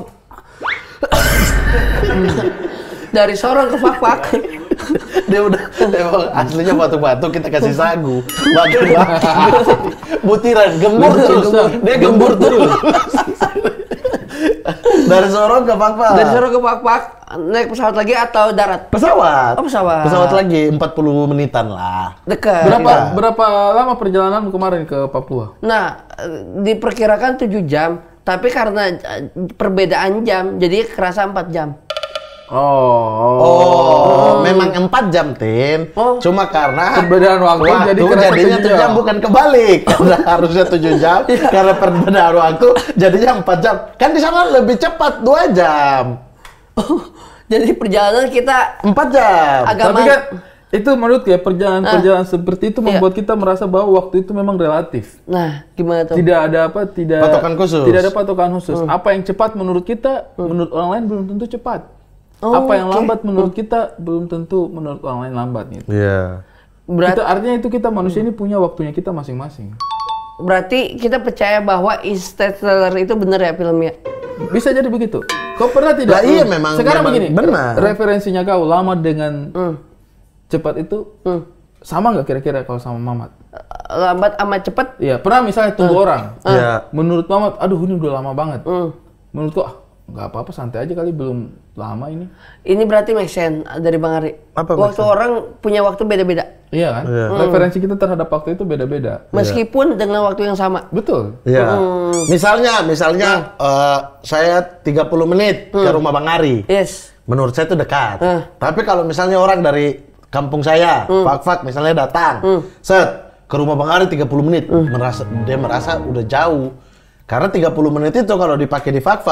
dari Sorong ke Fak. Dia udah emang aslinya batu-batu kita kasih sagu. Batu-batu. Butiran gembur terus. Dia gembur terus. Dari Sorong ke Fak. Dari Sorong ke Fak naik pesawat lagi atau darat? Pesawat. Oh, pesawat. Pesawat lagi 40 menitan lah. Dekat. Berapa lama perjalanan kemarin ke Papua? Nah, diperkirakan 7 jam, tapi karena perbedaan jam jadi kerasa 4 jam. Oh, memang 4 jam, Tin. Oh. Cuma karena Perbedaan waktu jadi kerasa jadinya 7 7 jam jam. bukan kebalik. Karena harusnya 7 jam, karena perbedaan waktu jadinya 4 jam. Kan di sana lebih cepat 2 jam. Jadi perjalanan kita 4 jam. agak Tapi kan itu menurut ya perjalanan seperti itu Iya. membuat kita merasa bahwa waktu itu memang relatif. Nah, gimana tuh? Tidak ada apa, tidak Patokan khusus. Tidak ada patokan khusus. Apa yang cepat menurut kita, menurut orang lain belum tentu cepat. Oh, Apa yang oke. lambat menurut kita belum tentu menurut orang lain lambat gitu. Iya. Artinya itu kita manusia ini punya waktunya kita masing-masing. Berarti kita percaya bahwa Interstellar itu bener ya filmnya? Bisa jadi begitu. Kau pernah tidak? Lah iya, memang- Sekarang memang begini. benar. Referensinya kau lama dengan cepat itu sama nggak kira-kira kalau sama Mamat? Lambat amat cepet? Iya, pernah misalnya tunggu orang. Iya. Menurut Mamat, aduh ini udah lama banget. Menurut kau, nggak apa-apa santai aja kali belum lama ini. Ini berarti make sense dari Bang Ari. Apa Waktu orang punya waktu beda-beda. Iya kan? Referensi kita terhadap waktu itu beda-beda. Meskipun dengan waktu yang sama. Betul. Iya. Misalnya saya 30 menit ke rumah Bang Ari. Yes. Menurut saya itu dekat. Tapi kalau misalnya orang dari kampung saya, Fak misalnya datang, set ke rumah Bang Ari 30 menit, dia merasa udah jauh. Karena 30 menit itu kalau dipakai di Fak,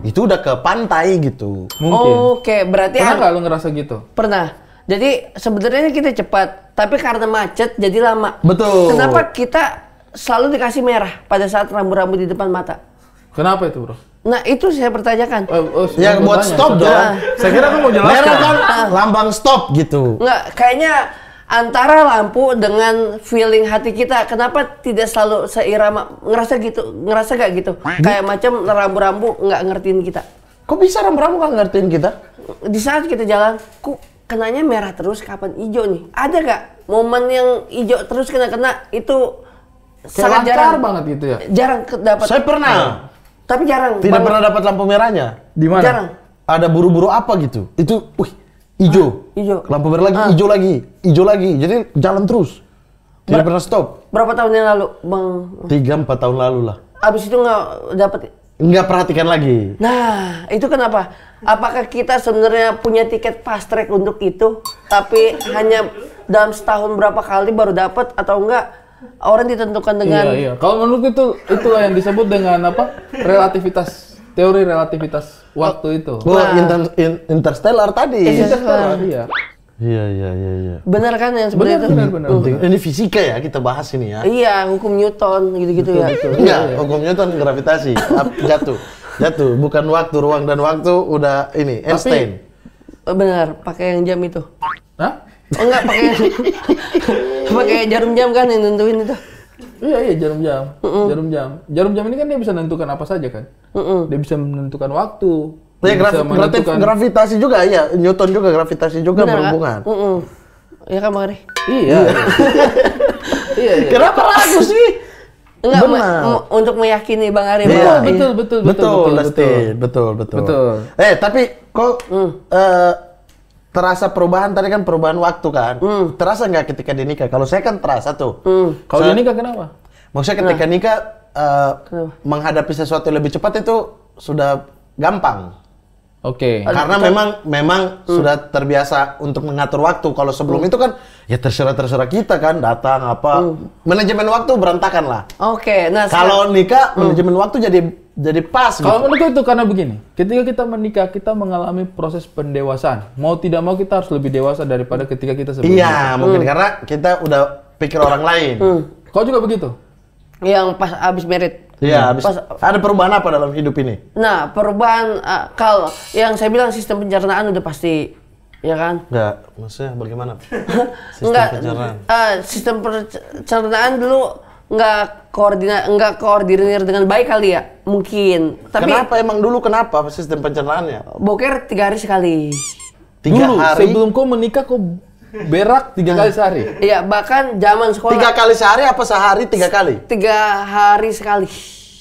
itu udah ke pantai gitu. Mungkin. Oke, berarti Pernah nggak lu ngerasa gitu? pernah. Jadi sebenarnya kita cepat, tapi karena macet jadi lama. Betul. Kenapa kita selalu dikasih merah pada saat rambu-rambu di depan mata? Kenapa itu, bro? Nah, itu saya pertanyakan. Ya mau buat tanya. stop dong. Saya kira kamu mau jelaskan. Merah kan lambang stop gitu. Nggak, kayaknya antara lampu dengan feeling hati kita, kenapa tidak selalu seirama? Ngerasa gak gitu? Kayak macam rambu-rambu nggak ngertiin kita. Kok bisa rambu-rambu nggak ngertiin kita? Di saat kita jalan, kok kenanya merah terus, kapan hijau nih? Ada gak momen yang hijau terus kena-kena itu sangat Lancar jarang banget gitu ya? Jarang dapat. Saya pernah. Tapi jarang. Tidak banget. pernah dapat lampu merahnya. Di mana? Jarang. Ada buru-buru apa gitu. Itu, hijau. Hijau. Lampu merah lagi, hijau lagi. Hijau lagi. Jadi jalan terus. Tidak pernah stop. Berapa tahun yang lalu, Bang? 3-4 tahun lalu lah. Abis itu nggak dapat. Nggak perhatikan lagi. Nah, itu kenapa? Apakah kita sebenarnya punya tiket fast track untuk itu, tapi hanya dalam setahun berapa kali baru dapat atau enggak? Orang ditentukan dengan Iya. Kalau menurut itulah yang disebut dengan apa? Relativitas. Teori relativitas waktu itu. Oh, Interstellar tadi. Interstellar, iya. Iya. Benar kan yang seperti itu? Benar. Ini fisika ya kita bahas ini ya. Iya, hukum Newton gitu-gitu ya. Enggak, hukum Newton gravitasi. Jatuh. Bukan waktu, ruang dan waktu udah ini Einstein. Benar, pakai yang jam itu. Hah? Oh enggak, pakai jarum jam kan yang nentuin itu. Iya, jarum jam. Jarum jam ini kan dia bisa menentukan apa saja kan? Dia bisa menentukan waktu. Ya, gravitasi juga ya, Newton juga gravitasi juga berhubungan. Iya kan Bang Ari? Iya. Iya. Kenapa ragu sih? Enggak, untuk meyakini Bang Ari. Iya, betul. Tapi kok terasa perubahan tadi kan perubahan waktu kan? Terasa nggak ketika dinikah? Kalau saya kan terasa tuh. Kalau dinikah kenapa? Maksudnya ketika nikah menghadapi sesuatu yang lebih cepat itu sudah gampang. Oke. Karena memang sudah terbiasa untuk mengatur waktu. Kalau sebelum itu kan ya terserah kita kan datang apa. Manajemen waktu berantakan lah. Oke. Nah, kalau nikah manajemen waktu jadi pas. Kalau menikah itu karena begini. Ketika kita menikah kita mengalami proses pendewasaan. Mau tidak mau kita harus lebih dewasa daripada ketika kita sebelumnya. Iya, mungkin karena kita udah pikir orang lain. Kau juga begitu? Yang pas abis merit. Iya, ada perubahan apa dalam hidup ini? Nah, perubahan kalau yang saya bilang sistem pencernaan udah pasti, ya kan? Enggak, maksudnya bagaimana? Sistem pencernaan dulu nggak koordinir dengan baik kali ya, mungkin. Tapi kenapa sistem pencernaannya? Boker 3 hari sekali. 3 dulu, hari? Sebelum kau menikah kau berak 3 kali sehari? Iya, bahkan zaman sekolah. 3 kali sehari apa sehari 3 kali? 3 hari sekali.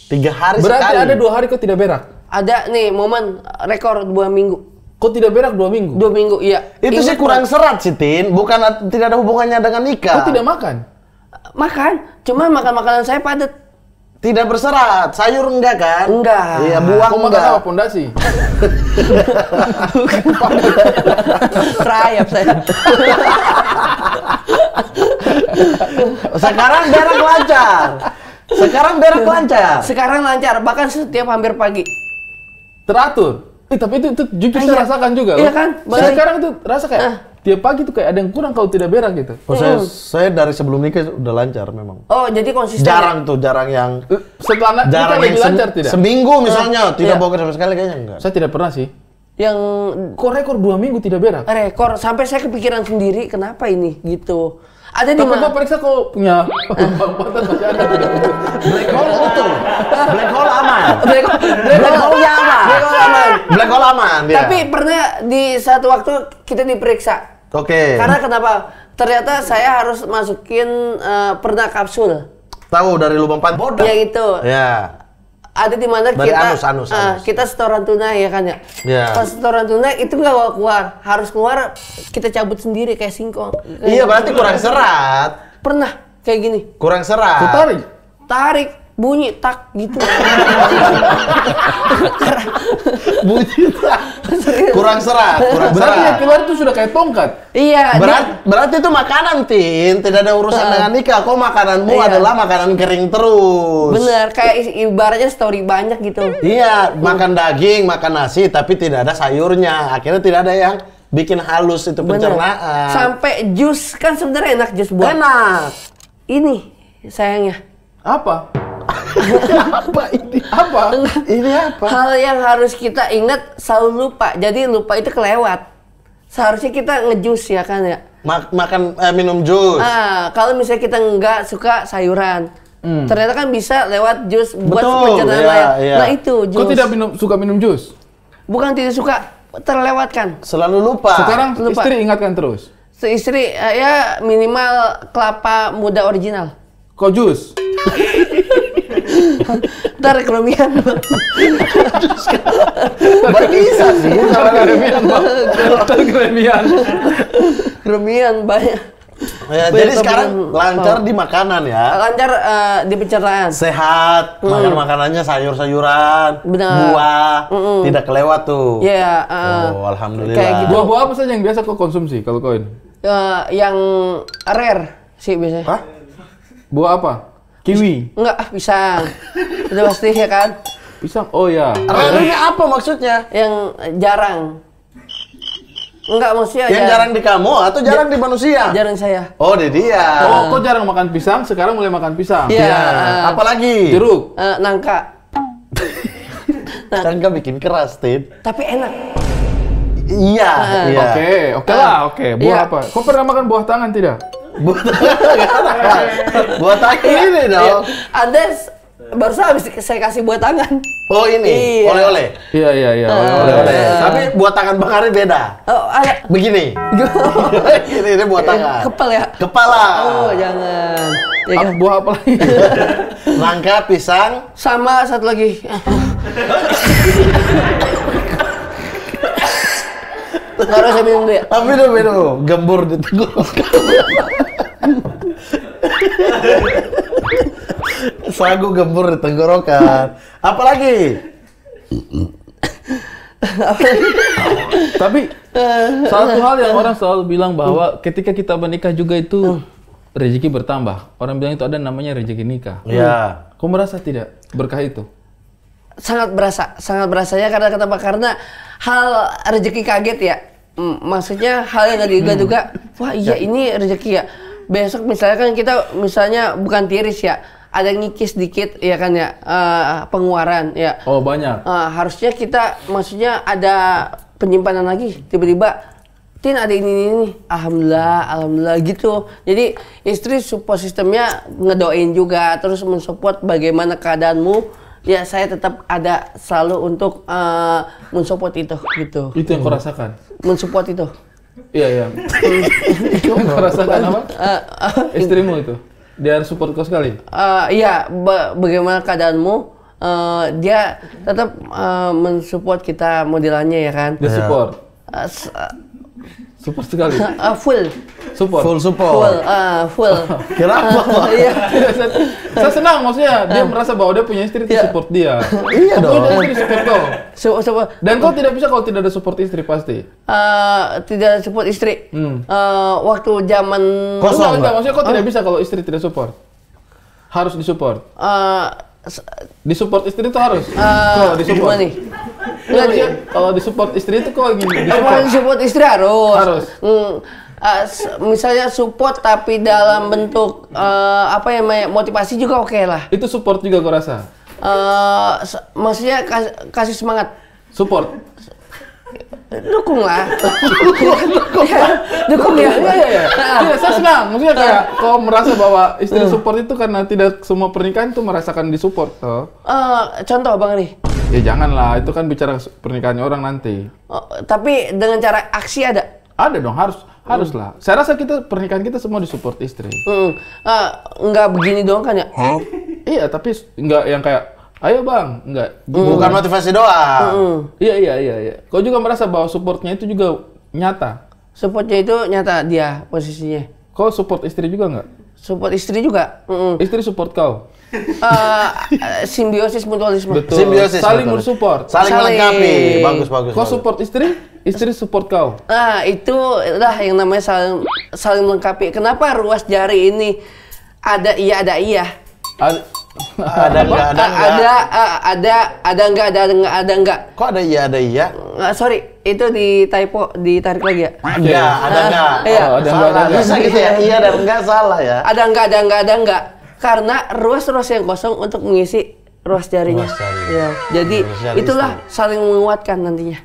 3 hari Berarti sekali? ada 2 hari kau tidak berak? Ada nih momen rekor 2 minggu. Kau tidak berak 2 minggu? 2 minggu, iya. Itu sih kurang serat sih, Tin. Bukan tidak ada hubungannya dengan nikah. Kau tidak makan? Makan, cuma makan makanan saya padat. Tidak berserat, sayur enggak kan? Enggak. Iya, buah kau enggak. makan apa? Pondasi? Rayap saya. Sekarang berak lancar. Sekarang lancar, bahkan setiap hampir pagi. Teratur? tapi itu jujur saya rasakan juga. Iya kan? Saya sekarang tuh rasa kayak tiap pagi tuh kayak ada yang kurang kalau tidak berak gitu. Oh, saya dari sebelum nikah udah lancar memang. Oh, jadi konsisten. Jarang yang setelah nikah lebih lancar tidak? Seminggu misalnya tidak boker sama sekali kayaknya enggak. Saya tidak pernah sih. Yang kok rekor 2 minggu tidak berak? Rekor sampai saya kepikiran sendiri kenapa ini gitu. Ada di mana? Kau periksa kau punya pantat masih ada tidak? Black hole utuh. Black hole aman. Black hole aman. Dia. Tapi pernah di satu waktu kita diperiksa. Oke. Karena kenapa? Ternyata saya harus masukin pernah kapsul. Tahu dari lubang pantat. Yang itu. Ya. Ada di mana dari kita anus. kita setoran tunai ya kan ya. Yeah. Pas setoran tunai itu nggak bawa keluar, harus keluar kita cabut sendiri kayak singkong. Iya berarti kurang serat. Pernah kayak gini. Kurang serat. Tarik bunyi tak gitu. Bunyi tak. Kurang serat. Berarti yang keluar itu sudah kayak tongkat. Iya. Berarti itu makanan, Tin. Tidak ada urusan dengan nikah. Kok makananmu adalah makanan kering terus. Bener, kayak ibaratnya story banyak gitu. Iya, makan daging, makan nasi, tapi tidak ada sayurnya. Akhirnya tidak ada yang bikin halus itu pencernaan. Sampai jus kan sebenarnya enak jus buah. Enak. Ini sayangnya. Apa? Apa ini? Apa? Ini apa? Hal yang harus kita ingat selalu lupa. Jadi lupa itu kelewat. Seharusnya kita ngejus ya kan ya. Minum jus. Kalau misalnya kita nggak suka sayuran, ternyata kan bisa lewat jus buat pencernaan iya, lain. iya. Nah itu jus. Kau tidak suka minum jus? Bukan tidak suka, terlewatkan. Selalu lupa. Sekarang istri ingatkan terus. Istri ya minimal kelapa muda original. Kau jus? Ntar kerumian. Bisa sih. Kerumian banyak. Ya, jadi sekarang lancar di makanan ya. Lancar di pencernaan. Sehat, makan makanannya sayur-sayuran, Benar. buah, tidak kelewat tuh. Iya. Oh, alhamdulillah. Kayak gitu. Buah-buah apa saja yang biasa kau konsumsi kalau kau ini? Yang rare sih biasanya. Hah? Buah apa? Kiwi? Enggak, pisang. Udah pasti ya kan? Pisang? Oh ya. Rare-nya apa maksudnya? Yang jarang. Enggak, maksudnya Yang jarang di kamu atau jarang di manusia? Jarang saya. Oh, di dia. Oh, kok jarang makan pisang, sekarang mulai makan pisang. Iya. Ya, apalagi? Jeruk. Nangka. Nangka bikin keras, Tin. Tapi enak. Iya, iya. Oke lah, oke. Buah Iya. apa? Kau pernah makan buah tangan tidak? Buat buat tangan ini dong. Anda barusan habis saya kasih buat tangan. Oh, ini Iya. oleh-oleh. Iya. Oleh-oleh. Tapi buat tangan Bang Ari beda. Oh, ada. Begini. ini buat tangan. Kepal ya? Kepala. Oh, jangan. Ya kan? Buah apa lagi? Nangka, pisang. Sama satu lagi. Nggak harus saya minum dulu ya? Minum. Gembur di tenggorokan. Sagu gembur di tenggorokan. Apalagi? Tapi satu hal yang orang selalu bilang bahwa ketika kita menikah juga itu rezeki bertambah. Orang bilang itu ada namanya rezeki nikah. Ya. Kau merasa tidak berkah itu? Sangat berasa ya karena hal rezeki kaget ya. Maksudnya hal yang nggak diduga-duga. Wah iya ini rezeki ya. Besok misalnya kan kita misalnya bukan tiris ya, ada ngikis dikit ya kan ya, pengeluaran ya. Oh banyak. Harusnya kita maksudnya ada penyimpanan lagi. Tiba-tiba Tin ada ini. Alhamdulillah gitu. Jadi istri support sistemnya ngedoain juga, terus mensupport bagaimana keadaanmu. Ya saya tetap ada selalu untuk mensupport itu gitu. Itu yang kau rasakan? Mensupport itu. Iya. Kau rasakan apa? Istrimu itu? Dia harus support kau sekali? Iya, bagaimana keadaanmu? Dia tetap mensupport kita modelannya ya kan. Dia support? Support sekali? Full. Support? Full support. Full. Kenapa, Pak? Iya. Saya senang maksudnya dia merasa bahwa dia punya istri itu Iya. support dia. Iya Kau dong. punya istri support kau. Support. Dan kau tidak bisa kalau tidak ada support istri pasti. Tidak support istri. Waktu zaman Kosong. Enggak, maksudnya kau tidak bisa kalau istri tidak support. Harus disupport. Disupport istri itu harus. Kau disupport. gimana nih? Enggak, maksudnya kalau disupport istri itu kau ingin Kalau disupport. support istri harus. Harus. Misalnya support tapi dalam bentuk apa ya motivasi juga oke lah. Itu support juga kau rasa. Maksudnya kasih semangat. Support. Dukung lah. Dukung ya. Iya. Tidak, saya senang. Maksudnya kayak kau merasa bahwa istri support itu karena tidak semua pernikahan itu merasakan disupport toh. Contoh Bang Ri. Ya janganlah, itu kan bicara pernikahannya orang nanti. Tapi dengan cara aksi ada. Ada dong, haruslah. Saya rasa pernikahan kita semua disupport istri. Nggak begini doang kan ya? Iya, tapi nggak yang kayak ayo bang, nggak. Bukan motivasi doang. Iya. Kau juga merasa bahwa supportnya itu juga nyata. Supportnya itu nyata dia posisinya. Kau support istri juga nggak? Support istri juga. Istri support kau. Simbiosis mutualisme. Betul. Simbiosis, Saling betul. bersupport. Saling melengkapi. Bagus. Kau support istri support kau. Itu lah yang namanya saling melengkapi. Kenapa ruas jari ini ada iya ada iya? Ada enggak? Ada enggak? Kok ada iya? Sorry, itu di typo, ditarik lagi ya. Enggak, ada enggak? Iya. Oh, ada Salah, enggak. bisa gitu ya? Iya dan enggak salah ya. Ada enggak? Karena ruas-ruas yang kosong untuk mengisi ruas jarinya. Ruas jari. Ya, jadi Ruas jari itulah saling menguatkan nantinya.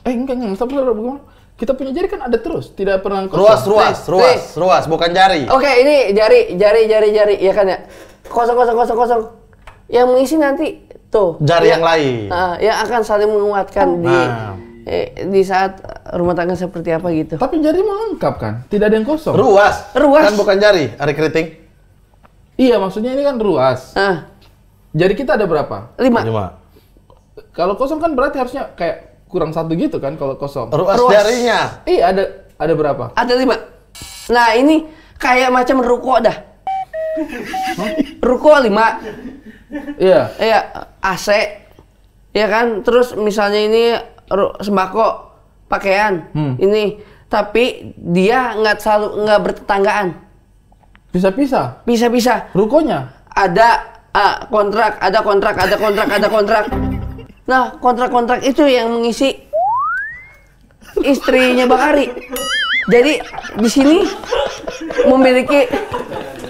Enggak. Bagaimana? Kita punya jari kan ada terus, tidak pernah kosong. Ruas, bukan jari. Oke, ini jari, ya kan ya. Kosong. Yang mengisi nanti tuh. Jari yang lain. Yang akan saling menguatkan di saat rumah tangga seperti apa gitu. Tapi jari melengkap kan, tidak ada yang kosong. Ruas. Ruas. Kan bukan jari, Ari keriting. Iya, maksudnya ini kan ruas. Jari kita ada berapa? 5. Kalau kosong kan berarti harusnya kayak kurang 1 gitu kan kalau kosong. Ruas jarinya. Iya, ada berapa? Ada 5. Nah, ini kayak macam ruko dah. Ruko 5. Iya. Iya, AC. Ya kan? Terus misalnya ini sembako, pakaian. Ini tapi dia nggak bertetanggaan. Bisa-bisa. Bisa-bisa. Rukonya. Ada kontrak. Nah, kontrak-kontrak itu yang mengisi. istrinya Bang Ari. Jadi di sini memiliki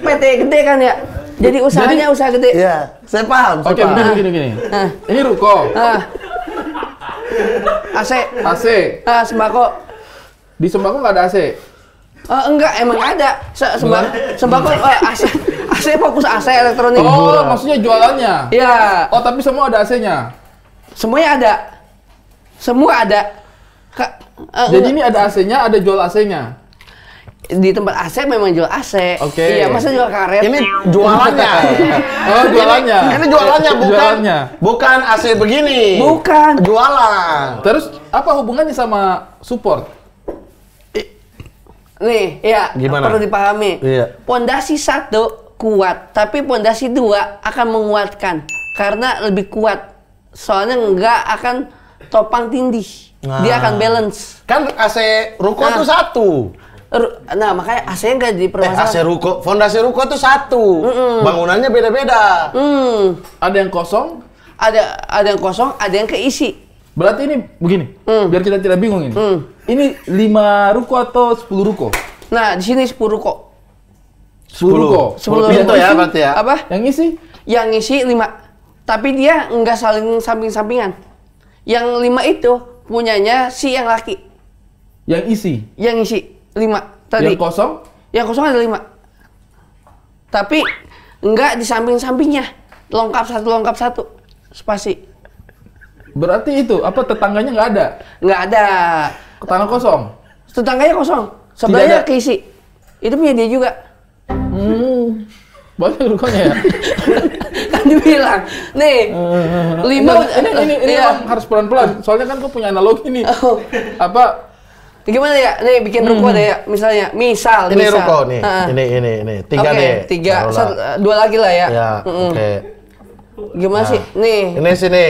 PT gede kan ya. Jadi usahanya usaha gede. Iya, saya paham. Oke, begini. Nah. Ini ruko. AC. AC. Sembako. Di sembako nggak ada AC. Enggak, emang ada. Sembako AC fokus AC elektronik. Oh, maksudnya jualannya? Iya. Oh, tapi semua ada AC-nya? Semuanya ada. Semua ada. Jadi ini ada AC-nya, ada jual AC-nya? Di tempat AC memang jual AC. Oke. Iya, masa jual karet? Ini jualannya. Oh, jualannya. Ini jualannya Jualannya. bukan AC begini. Bukan. Jualan. Terus apa hubungannya sama support? Nih, ya, Gimana? perlu dipahami. Iya. Pondasi 1 kuat, tapi pondasi 2 akan menguatkan karena lebih kuat. Soalnya nggak akan topang tindih. Dia akan balance. Kan AC ruko tuh satu. Nah, makanya AC-nya nggak AC dipermasalahkan. ruko, fondasi ruko tuh satu. Bangunannya beda-beda. Ada yang kosong? Ada yang kosong, ada yang keisi. Berarti ini begini, biar kita tidak bingung ini. Ini 5 ruko atau 10 ruko? Nah, di sini 10 ruko. 10 ruko. 10 pintu ruko. ya berarti ya. Apa? Yang isi? Yang ngisi 5. Tapi dia nggak saling samping-sampingan. Yang 5 itu punyanya si yang laki. Yang isi? Yang ngisi 5 tadi. Yang kosong? Yang kosong ada 5. Tapi nggak di samping-sampingnya. Lengkap satu. Spasi. Berarti itu, apa tetangganya nggak ada? Nggak ada. Tanah kosong? Tetangganya kosong. Tidak Sebelahnya ada. keisi. Itu punya dia juga. Banyak rukonya ya? Kan dibilang. Nih. 5 Ini iya. emang harus pelan-pelan. Soalnya kan gue punya analogi nih. Oh. Apa? Gimana ya? Nih bikin ruko deh ya. Misalnya. Misal. Ini ruko nih. Ini. 3 Oke, deh. 3. Taruhlah. 2 lagi lah ya. Ya, oke. Gimana sih? Nih. Ini sini.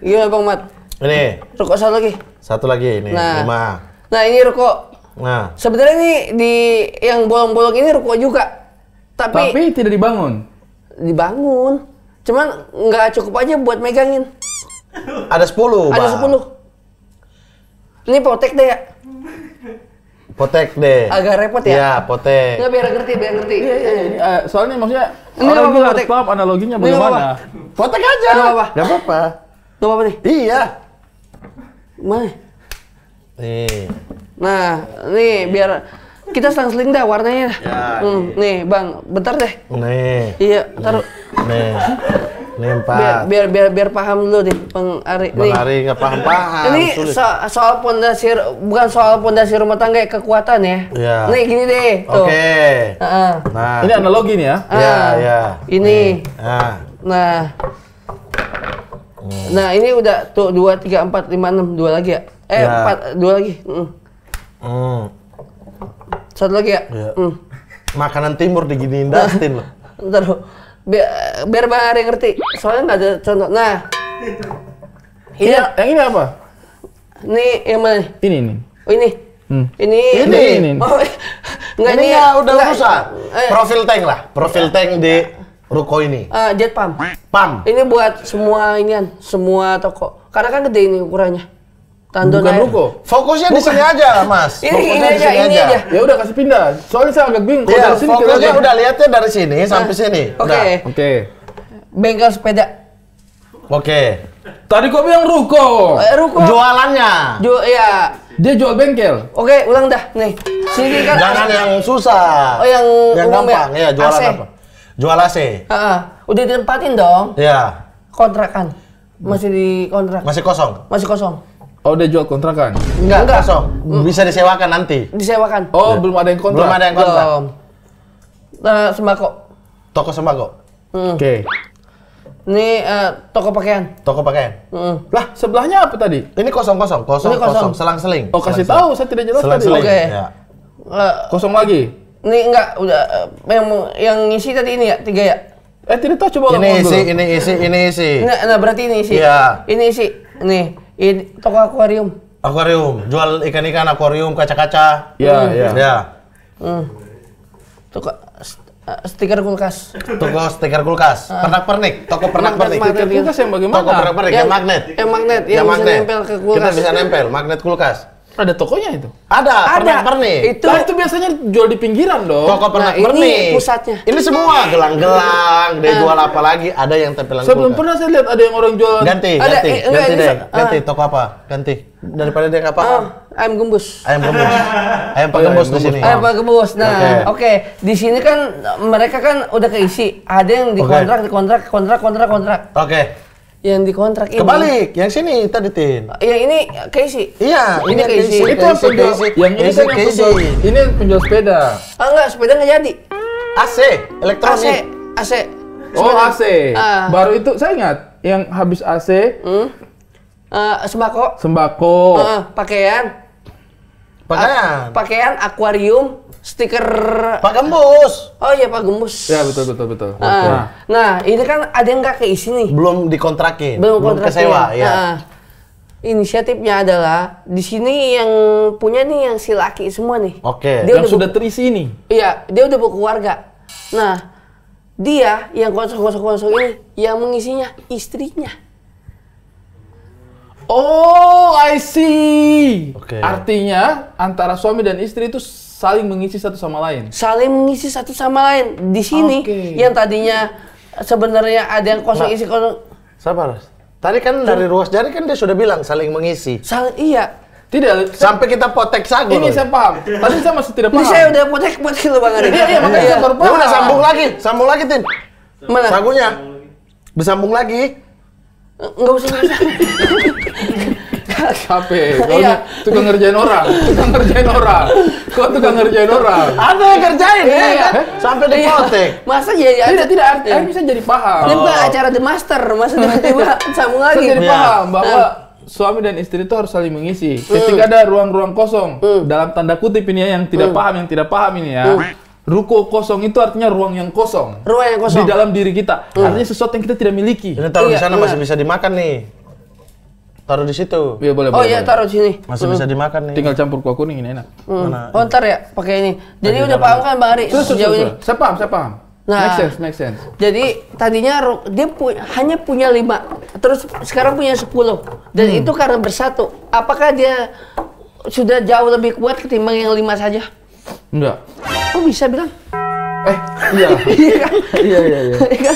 Gimana Bang Mat? Ini. Ruko satu lagi. Satu lagi ini. Nah. 5. Nah, ini ruko. Nah. Sebenarnya nih di yang bolong-bolong ini ruko juga. Tapi tidak dibangun. dibangun. Cuman nggak cukup aja buat megangin. Ada 10, Ada 10. Ini potek deh ya. Potek deh. Agak repot ya? Iya, potek. Nggak, biar ngerti. Iya. Soalnya maksudnya Ini orang apa, juga harus Potek? paham analoginya Ini apa, bagaimana. Potek aja. Nggak apa-apa. Nggak apa-apa. Nggak apa-apa nih. Iya. Mana? Nih. Nah, nih biar kita selang-seling dah warnanya. Ya. Nih, Bang, bentar deh. Nih. Iya, taruh. Nih. Nih 4. Biar paham dulu nih, Bang Ari. Bang Nih. Ari nggak paham-paham. Ini sulit. soal pondasi, bukan soal pondasi rumah tangga ya, kekuatan ya. Iya. Nih gini deh, tuh. Oke. Heeh. Nah. Ini analogi nih ya. Iya, iya. Ini. Nah. Nah. Nah, ini udah tuh 2 3 4 5 6 2 lagi ya. Ya. 4 2 lagi. Satu lagi ya. Iya. Makanan timur diginiin Dustin loh. Ntar biar Bang Ari ngerti. Soalnya nggak ada contoh. Nah. Ini Yang ini apa? ini yang mana nih? Ini. Oh, ini. Ini. Ini. Oh, enggak Ini nggak udah enggak. urusan. Profil tank lah. Profil tank di ruko ini. Jet pump. Pam. Ini buat semua inian, semua toko. Karena kan gede ini ukurannya. Tandon Bukan air. ruko. Fokusnya di sini aja, Mas. Ini Fokusnya di aja, sini ini aja. Ya udah kasih pindah. Soalnya saya agak bingung kalau Iya, dari sini fokusnya kelihatan. udah lihatnya dari sini sampai sini. Oke. Udah. Oke. Bengkel sepeda. Oke. Tadi kau bilang ruko. Ruko. Jualannya. Ya. Dia jual bengkel. Oke, ulang dah. Nih. Sini kan. Jangan yang susah. Oh, yang umum gampang. ya? Iya, jualan AC. apa? Jual AC. Udah ditempatin dong. Iya. Kontrakan. Masih di kontrak. Masih kosong. Masih kosong. Oh, dia jual kontrakan. Enggak. Kosong. Bisa disewakan nanti. Disewakan. Oh, belum ada yang kontrak. Belum ada yang kontrak. Belum. Nah, sembako. Toko sembako. Oke. Ini toko pakaian. Toko pakaian. Lah, sebelahnya apa tadi? Ini kosong. Ini kosong. Selang-seling. Oh, kasih tahu, saya tidak jelas tadi. Selang-seling. Oke. Ya. Eh, Kosong lagi. Ini enggak udah yang ngisi tadi ini ya 3 ya. Tidak tahu, coba Ini ngomong isi, dulu. ini isi. Nah, berarti ini isi. Iya. Ini isi. Nih, ini toko akuarium. Akuarium, jual ikan-ikan akuarium, kaca-kaca. Ya, ya. Ya. Toko stiker kulkas. Toko stiker kulkas. Pernak-pernik, toko pernak-pernik. Magnet. Kulkas yang bagaimana? Toko pernak-pernik, yang magnet. Yang magnet, yang bisa magnet. nempel ke kulkas. Kita bisa nempel, magnet kulkas. Ada tokonya itu. Ada, pernik-pernik. Itu Nah, itu biasanya jual di pinggiran dong. Toko pernak-pernik. ini pusatnya. Ini semua gelang-gelang, dia jual apa lagi? Ada yang tempelan Saya belum kulkas. pernah saya lihat ada yang orang jual. Ganti Ada, enggak, ini deh. se- Ganti toko apa? Ganti. Daripada dia nggak paham. ayam gembus. Ayam gembus. Ayam Oh, iya, gembus ayam di sini. Ayam gembus. Nah, Oke. oke. Di sini kan mereka kan udah keisi. Ada yang dikontrak. Oke. Yang dikontrak ini. Kebalik, yang sini tadi Tin. Yang ini keisi. Iya, Ini keisi. Itu yang penjual. Yang ini kan yang penjual. Ini yang penjual sepeda. Enggak, sepeda nggak jadi. AC, elektronik. AC. Oh, Sepeda. AC. Ah. Baru itu saya ingat yang habis AC, Sembako. Pakaian. Pakaian, akuarium, stiker. Pak Gembus. Oh iya, Pak Gembus. ya betul. Nah, ini kan ada yang nggak keisi nih. Belum dikontrakin, Belum kontraknya. kesewa, ya. Nah, inisiatifnya adalah di sini yang punya nih yang si laki semua nih. Oke. Dia Yang udah sudah terisi ini. Iya, dia udah berkeluarga. Nah, dia yang kosong ini yang mengisinya istrinya. Oh, I see. Oke. Artinya antara suami dan istri itu saling mengisi satu sama lain. Saling mengisi satu sama lain. Di sini Oke. yang tadinya sebenarnya ada yang kosong isi kosong. Sabar. Tadi kan dari ruas jari kan dia sudah bilang saling mengisi. Iya. Tidak. Sampai kita potek sagu. Ini loh. saya paham. Tadi saya masih tidak Ini paham. saya udah potek lo Bang Ari. Iya, makanya saya baru Ya paham. udah sambung lagi Tin. Mana? Sagunya. Disambung lagi. Enggak usah. Capek. Iya. Tukang ngerjain orang. Kok tukang ngerjain orang? Ada yang kerjain ya Iya. kan? Sampai dipotek. Masa jadi Tidak. Saya bisa jadi paham. Ini bukan acara The Master, masa tiba-tiba sambung Saya lagi. jadi Iya. paham bahwa suami dan istri itu harus saling mengisi. Ketika ada ruang-ruang kosong, dalam tanda kutip ini ya, yang tidak paham ini ya. Ruko kosong itu artinya ruang yang kosong. Ruang yang kosong. Di dalam diri kita. Artinya sesuatu yang kita tidak miliki. Ini taruh di Iya, sana benar. masih bisa dimakan nih. Taruh di situ. Iya, boleh. Oh iya, taruh di sini. Masih bisa dimakan nih. Tinggal campur kuah kuning ini enak. Mana? Oh ntar ya pakai ini. Jadi udah paham kan Bang Ari sejauh ini. Saya paham. Nah. Make sense. Jadi tadinya dia hanya punya 5, terus sekarang punya 10. Dan itu karena bersatu. Apakah dia sudah jauh lebih kuat ketimbang yang 5 saja? Enggak. Kok bisa bilang? Iya. Iya kan? Iya. Iya kan?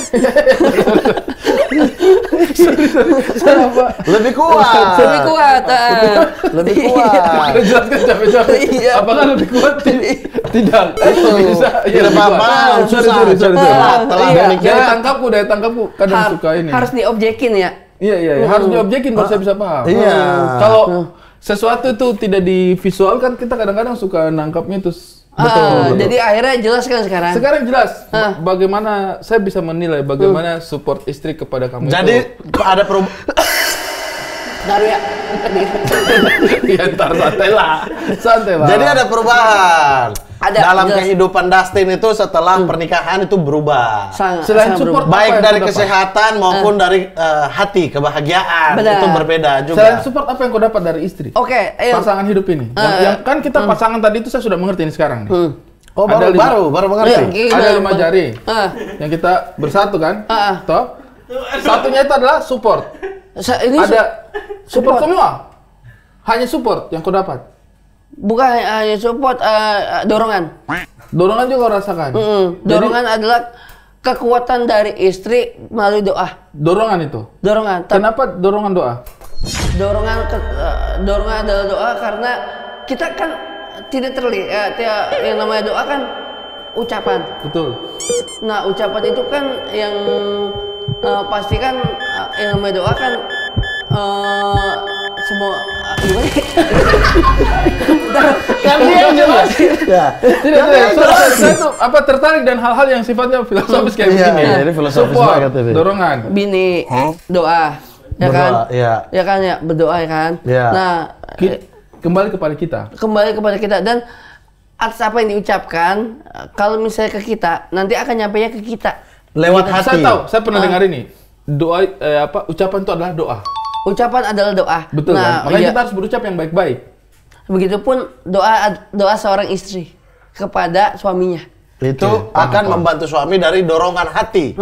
Lebih kuat. Lebih kuat. Lebih kuat. Jelaskan capek-capek. Iya. Apakah lebih kuat? Tidak. Bisa. Iya, Tidak lebih kuat. apa-apa. Susah. Sorry. Telah Iya. demikian. Daya tangkapku kadang suka ini. Harus diobjekin ya. Iya. Harus diobjekin baru saya bisa paham. Iya. Kalau sesuatu itu tidak divisualkan, kita kadang-kadang suka nangkapnya itu. Betul. Jadi akhirnya jelas kan sekarang. Sekarang jelas bagaimana saya bisa menilai bagaimana support istri kepada kamu. Jadi ada perubahan. Taruh ya. Ya, ntar santai lah. Jadi ada perubahan. Ada, Dalam jelas. kehidupan Dustin itu setelah pernikahan itu berubah. Selain support, berubah. Baik apa yang dari kau dapat? kesehatan maupun dari hati, kebahagiaan. Benar. Itu berbeda juga. Selain support apa yang kau dapat dari istri? Oke, ayo. Pasangan hidup ini. Yang kan kita pasangan tadi itu saya sudah mengerti ini sekarang nih. Oh, Ada baru mengerti. Iya. Ada 5 jari. Ah. Yang kita bersatu kan? Ah. Toh? Satunya itu adalah support. Ini Ada support semua. Hanya support yang kau dapat. bukan hanya support, dorongan. Dorongan juga kau rasakan. Dorongan adalah kekuatan dari istri melalui doa. Dorongan itu. Dorongan. Kenapa dorongan doa? Dorongan adalah doa karena kita kan tidak terlihat yang namanya doa kan ucapan. Betul. Nah, ucapan itu kan yang pasti kan yang namanya doa kan semua gimana? Kan dia yang jelas. Ya. Tidak. Saya tuh tertarik dan hal-hal yang sifatnya filosofis kayak Iya, begini. iya, ini filosofis Support, banget ini. dorongan. Bini doa, ya Berdoa, kan? iya. Ya kan ya, berdoa ya kan? Iya. Nah, Kembali kepada kita. kembali kepada kita dan atas apa yang diucapkan, kalau misalnya ke kita, nanti akan nyampainya ke kita. Lewat Saya hati. tahu, saya pernah dengar ini. Doa ucapan itu adalah doa. Ucapan adalah doa. Betul Nah, kan? Makanya iya. kita harus berucap yang baik-baik. Begitupun doa seorang istri kepada suaminya. Itu akan membantu suami dari dorongan hati.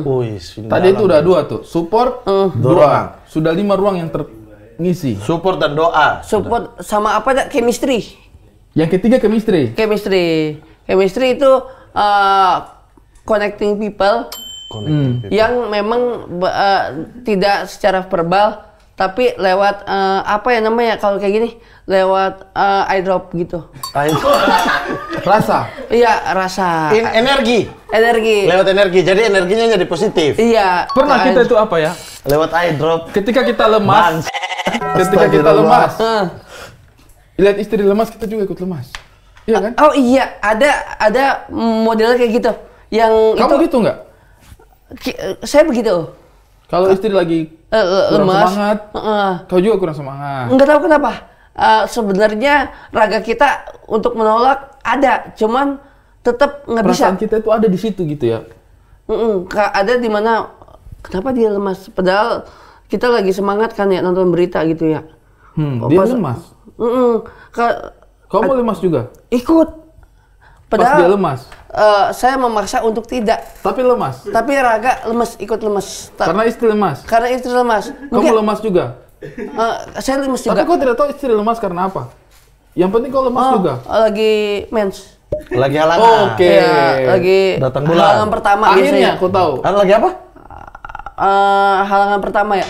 Wih, Tadi itu udah 2 tuh, support, Dorongan. doa. Sudah 5 ruang yang ngisi. Support dan doa. Support sama apa ya? Chemistry. Yang ketiga chemistry. Chemistry itu connecting people yang memang tidak secara verbal tapi lewat apa ya namanya kalau kayak gini lewat eye drop gitu. Rasa. Iya rasa. Energi. Lewat energi. Jadi energinya jadi positif. Iya. Pernah kita itu apa ya? Lewat eye drop. Ketika kita lemas. Ketika kita lemas. Lihat istri lemas kita juga ikut lemas. Iya kan? Oh iya, ada modelnya kayak gitu. Yang Kamu itu gitu nggak? Saya begitu. Kalau istri lagi kurang lemas, semangat, kau juga kurang semangat. Nggak tahu kenapa. Sebenarnya raga kita untuk menolak ada, cuman tetap nggak bisa. Perasaan kita itu ada di situ gitu ya. Ada di mana? Kenapa dia lemas? Padahal kita lagi semangat kan ya nonton berita gitu ya. Dia lemas. Kamu lemas juga? Ikut. Pas Padahal dia lemas. Saya memaksa untuk tidak. Tapi lemas. Tapi raga lemas, ikut lemas. Karena istri lemas. Karena istri lemas. Kamu lemas juga. Saya lemas Tapi juga. kau tidak tahu istri lemas karena apa? Yang penting kau lemas juga. Lagi mens. Lagi halangan. Oke. Iya, lagi Datang bulan. halangan pertama Akhirnya biasanya. kau tahu. Lagi apa? Halangan pertama ya.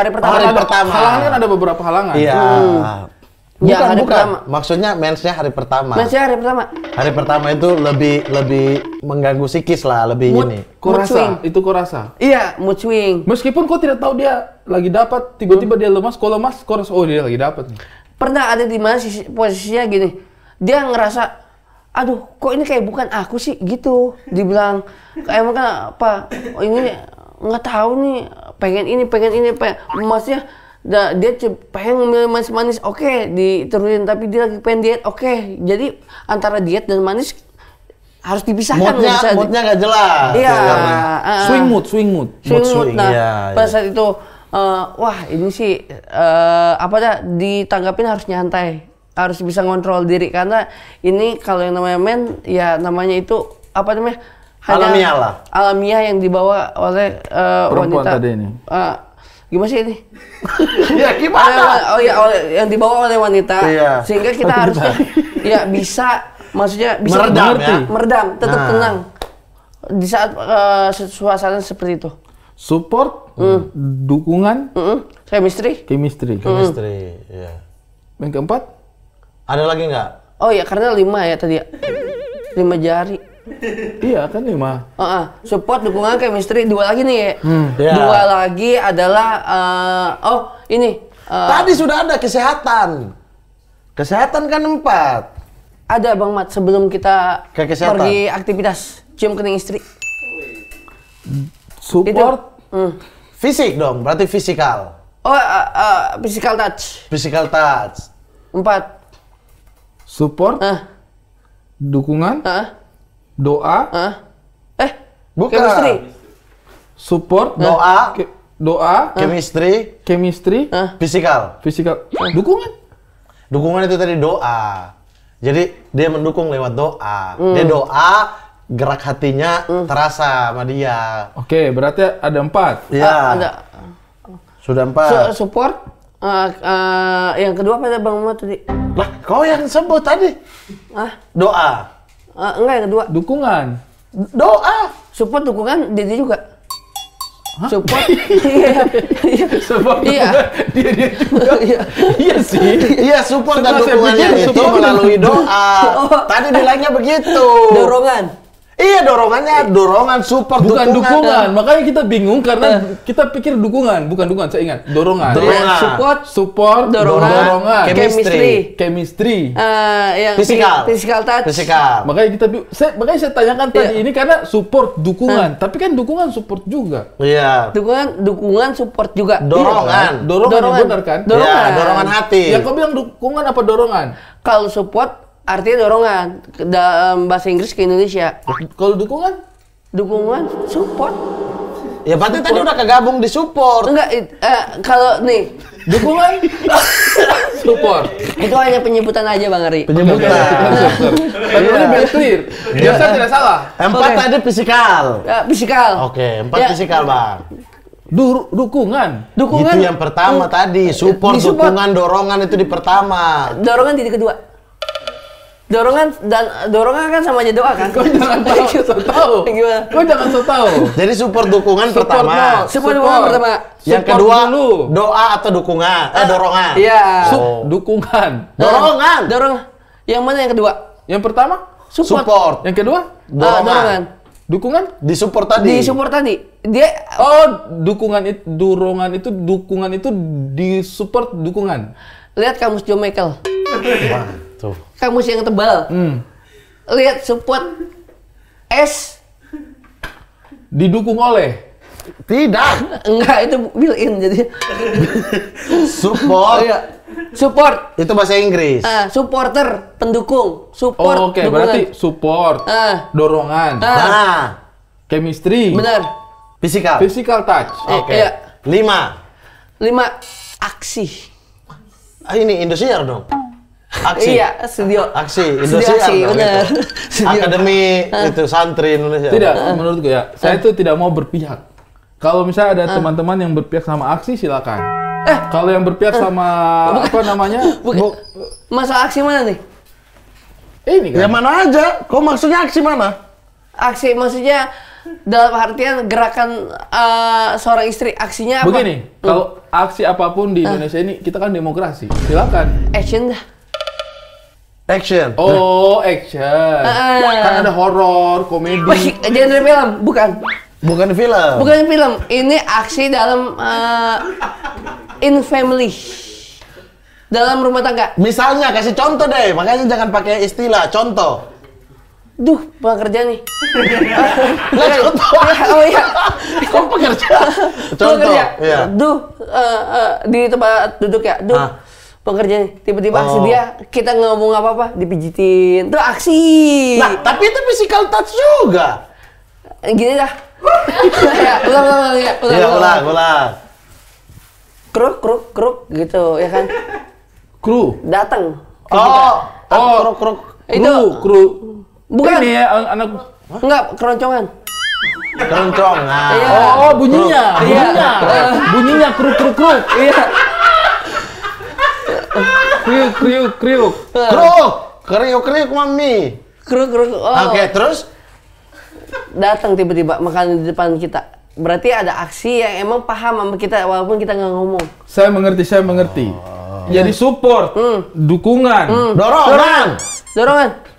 Hari pertama. Hari pertama. Halangan kan ada beberapa halangan. Iya. Ya, hari Bukan. pertama. Maksudnya mensnya hari pertama. Mensnya hari pertama. Hari pertama itu lebih mengganggu psikis lah, lebih Mood. ini. Kau Mood swing. rasa, itu kau rasa. Iya, mood swing. Meskipun kau tidak tahu dia lagi dapat, tiba-tiba dia lemas, kau lemas, kau rasa oh dia lagi dapat nih. Pernah ada di mana posisinya gini. Dia ngerasa, aduh, kok ini kayak bukan aku sih gitu. Dibilang, emang kan apa? Oh, ini nggak tahu nih. Pengen ini. Maksudnya dia pengen manis-manis, oke, diturunin, tapi dia lagi pengen diet, oke. Jadi antara diet dan manis harus dipisahkan. Moodnya nggak jelas. Iya. Swing mood. Nah, iya, pada saat itu, wah ini sih apa dah ditanggapin harus nyantai, harus bisa ngontrol diri karena ini kalau yang namanya men, ya namanya itu apa namanya? Alamiah lah. Alamiah yang dibawa oleh Perempuan wanita. tadi ini. Gimana sih ini? Ya gimana? Yang dibawa oleh wanita, Iya. sehingga kita harusnya ya bisa, maksudnya bisa Meredam, ya? meredam, tetap tenang di saat suasana seperti itu. Support, dukungan, Chemistry. chemistry. Chemistry. Iya. Yang keempat, Ada lagi nggak? Oh ya, karena 5 ya tadi ya. 5 jari. iya kan 5. Support, dukungan, chemistry, 2 lagi nih ya. Iya. 2 lagi adalah ini. Tadi sudah ada kesehatan. Kesehatan kan 4. Ada Bang Mat sebelum kita Ke kesehatan. pergi aktivitas cium kening istri. Support, Fisik dong, berarti fisikal. Oh, physical touch. Physical touch. 4. support, dukungan, doa, Bukan. Chemistry. support, Doa, doa, chemistry, chemistry, fisikal. physical, dukungan. Dukungan itu tadi doa. Jadi dia mendukung lewat doa. Dia doa, gerak hatinya terasa sama dia. Oke, berarti ada 4. Iya. Ada Sudah 4. support. Yang kedua apa Bang Mat tadi? Lah, kau yang sebut tadi. Doa. Enggak, yang kedua. Dukungan. Doa. Support, dukungan, dia juga. Support. Iya. Support, Iya. dia juga. Iya sih. Iya, support dan Setelah saya dukungannya pikir, itu support melalui doa. Tadi bilangnya begitu. Dorongan. Iya, dorongan, support, Bukan dukungan, makanya kita bingung karena kita pikir dukungan, bukan dukungan, saya ingat, dorongan. Dorongan. Support, dorongan, Chemistry. chemistry. Yang Fisikal. physical touch. Fisikal. Makanya saya tanyakan tadi ini karena support dukungan, tapi kan dukungan support juga. Iya. Dukungan, support juga. Dorongan. Dorongan yang benar kan? Dorongan. Ya, dorongan hati. Yang kau bilang dukungan apa dorongan? Kalau support artinya dorongan dalam bahasa Inggris ke Indonesia. Kalau dukungan? Dukungan, support. Ya berarti tadi udah kegabung di support. Enggak, kalau nih Dukungan? Support. itu hanya penyebutan aja Bang Ari. Penyebutan. Tapi ini biar clear. Biar saya tidak salah. 4 tadi fisikal. Fisikal. Oke, 4 Ya. fisikal, Bang. Dukungan. Itu yang pertama tadi, support, dukungan, dorongan itu di pertama. Dorongan di kedua. Dorongan kan sama aja doa kan? Kau jangan tahu. Gimana? Kau jangan tahu. Jadi support dukungan pertama. Support dukungan pertama. Yang Support kedua dulu. doa atau dukungan? Dorongan. Iya. Dukungan. Dorongan. Dorongan. Yang mana yang kedua? Yang pertama Support. Yang kedua Dorongan. dukungan. Di support tadi. Di support tadi. Dia Dorongan itu dukungan itu di support dukungan. lihat kamus John Michael. Wah, tuh. Kamus yang tebal. Lihat support S. Didukung oleh. Tidak. Enggak, itu built-in jadi. Support. Iya. Support. Itu bahasa Inggris. Supporter, pendukung. Support. Oke, dukungan. berarti support, dorongan, Nah, chemistry, Benar. physical. physical touch. Oke. Iya. 5. Aksi. Ini Indosiar dong. Aksi. Iya, studio. Aksi. Studio Indosiar aksi, dong, benar. gitu. Studio. Akademi itu santri Indonesia. Tidak, menurutku ya, saya itu tidak mau berpihak. Kalau misalnya ada teman-teman yang berpihak sama aksi, silakan. Kalau yang berpihak sama apa namanya? Masa aksi mana nih? Ini kan. Ya mana aja. Kok maksudnya aksi mana? Aksi maksudnya dalam artian gerakan seorang istri, aksinya apa? Begini, kalau aksi apapun di Indonesia ini kita kan demokrasi. Silakan. Action dah. Action. Oh, action. Kan ada horor, komedi. Genre film, bukan. Bukan film. Bukan film. Ini aksi dalam in family. Dalam rumah tangga. Misalnya kasih contoh deh, makanya jangan pakai istilah contoh. Duh, pekerja nih. Lah contoh. Oh iya. Kok pekerja? Contoh. Pekerja. Iya. Duh, di tempat duduk ya. Duh. Pekerja nih. Tiba-tiba aksi dia, kita ngomong apa-apa, dipijitin. Tuh aksi. Nah, tapi itu physical touch juga. Gini dah. Ya, ulang ya. Iya, ulang. Kruk gitu ya kan. Kru. Datang. ke kita. Kruk. Kru. Bukan. Ini ya anak. Enggak, keroncongan. Keroncongan. Iya. Oh, bunyinya. Iya. Bunyinya kruk. Iya. Kriuk. Kruk. Kriuk mami. Kruk. Oh. Oke, terus? Datang tiba-tiba makan di depan kita. Berarti ada aksi yang emang paham sama kita walaupun kita nggak ngomong. Saya mengerti. Jadi support, dukungan, Dorongan.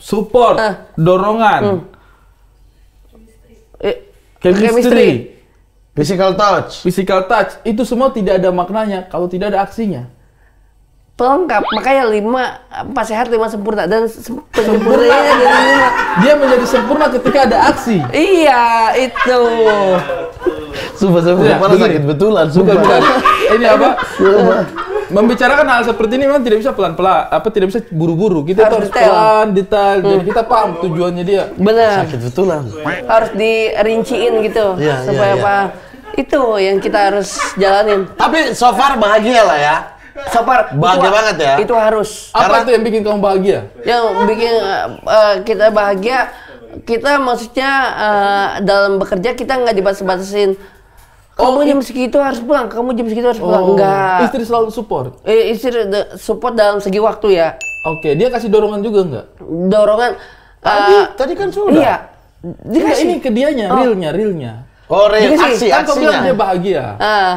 support, dorongan, chemistry, Physical touch. physical touch, itu semua tidak ada maknanya kalau tidak ada aksinya. Pelengkap, makanya 5 4 sehat 5 sempurna dan sempurnanya dari 5. Dia menjadi sempurna ketika ada aksi. Iya, itu. Sumpah, Ya, kepala begini. sakit betulan. Bukan. Sumpah. Ini apa? Membicarakan hal seperti ini memang tidak bisa pelan-pelan, tidak bisa buru-buru. Kita Harus harus detail. pelan, detail. Jadi kita paham tujuannya dia. Benar. Sakit betulan. Harus dirinciin gitu Iya, supaya iya. paham. Itu yang kita harus jalanin. Tapi so far bahagia lah ya. Sopar, Bahagia banget ya. Itu harus. Apa itu yang bikin kamu bahagia? Yang bikin kita bahagia, kita maksudnya dalam bekerja kita nggak dibatas-batasin. Kamu jam segitu harus pulang, kamu jam segitu harus pulang. Enggak. Istri selalu support. Istri support dalam segi waktu ya. Oke, dia kasih dorongan juga enggak? Dorongan. Tadi kan sudah. Iya. Enggak, ini ke dianya, realnya. Oh, Dikasih. Kan kau bilang dia aksinya. bahagia. Ah.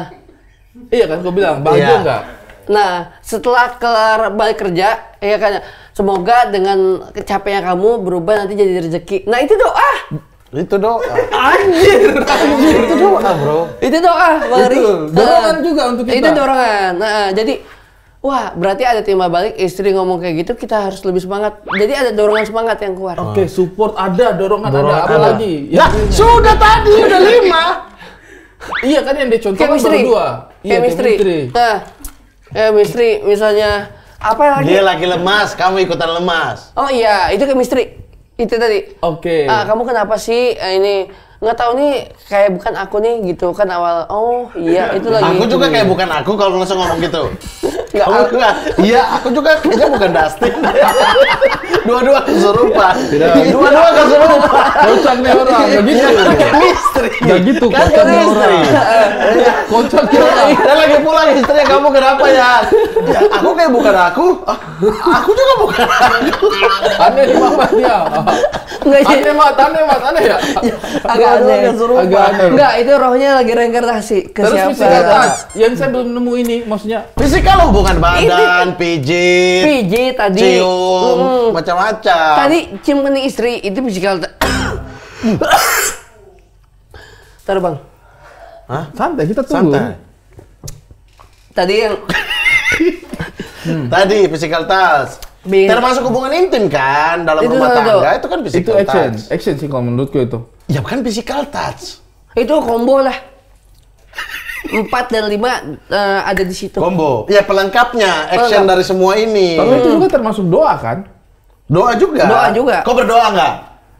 Iya kan kau bilang bahagia Iya. enggak? Nah, setelah kelar balik kerja, ya kan, semoga dengan kecapean kamu berubah nanti jadi rezeki. Nah, itu doa. Itu doa. Anjir. Itu doa, bro. Itu doa, Bang Ari. Dorongan juga untuk kita. Itu dorongan. Nah, jadi wah, berarti ada timbal balik istri ngomong kayak gitu, kita harus lebih semangat. Jadi ada dorongan semangat yang keluar. Oke, support ada, dorongan Dorongan ada, apa ada. lagi? Ya, sudah tadi udah 5. Iya kan yang dicontohkan Chemistry. baru 2. Iya, Chemistry. Nah, chemistry misalnya apa lagi? Dia lagi lemas, kamu ikutan lemas. Oh iya, itu chemistry. Itu tadi. Oke. Kamu kenapa sih ini nggak tahu nih kayak bukan aku nih gitu kan awal. Oh iya itu lagi. Aku juga kayak bukan aku kalau langsung ngomong gitu. Nggak, Kamu enggak? Iya, aku juga kayaknya bukan Dustin. Dua-dua kesurupan. Dua-dua kesurupan. Kocak nih orang, gak gitu. Misteri. Gak gitu, Kan kocak nih misteri. orang. Kocak nih orang. Dan lagi pulang istrinya, kamu kenapa ya? Ya, aku kayak bukan aku. Aku juga bukan aku. Aneh nih Mas dia. Nggak, Aneh mat, aneh ya? agak Dua-dua aneh. kesurupan. Agak aneh. Enggak, itu rohnya lagi reinkarnasi ke Terus siapa? physical touch, yang saya belum nemu ini, maksudnya Fisikal hubungan badan, pijit, PJ tadi. cium, macam-macam. Tadi cium kening istri itu physical. Taruh bang. Hah? santai, kita tunggu. Santai. Tadi yang Tadi physical touch. Termasuk hubungan intim kan dalam Itu rumah tuh. tangga itu kan Itu physical action, touch. action sih kalau menurutku itu. Ya kan physical touch. itu combo lah. 4 dan 5 ada di situ. Combo. Ya pelengkapnya action Pelengkap. dari semua ini. Tapi itu juga termasuk doa kan? Doa juga. Doa juga. Kau berdoa nggak?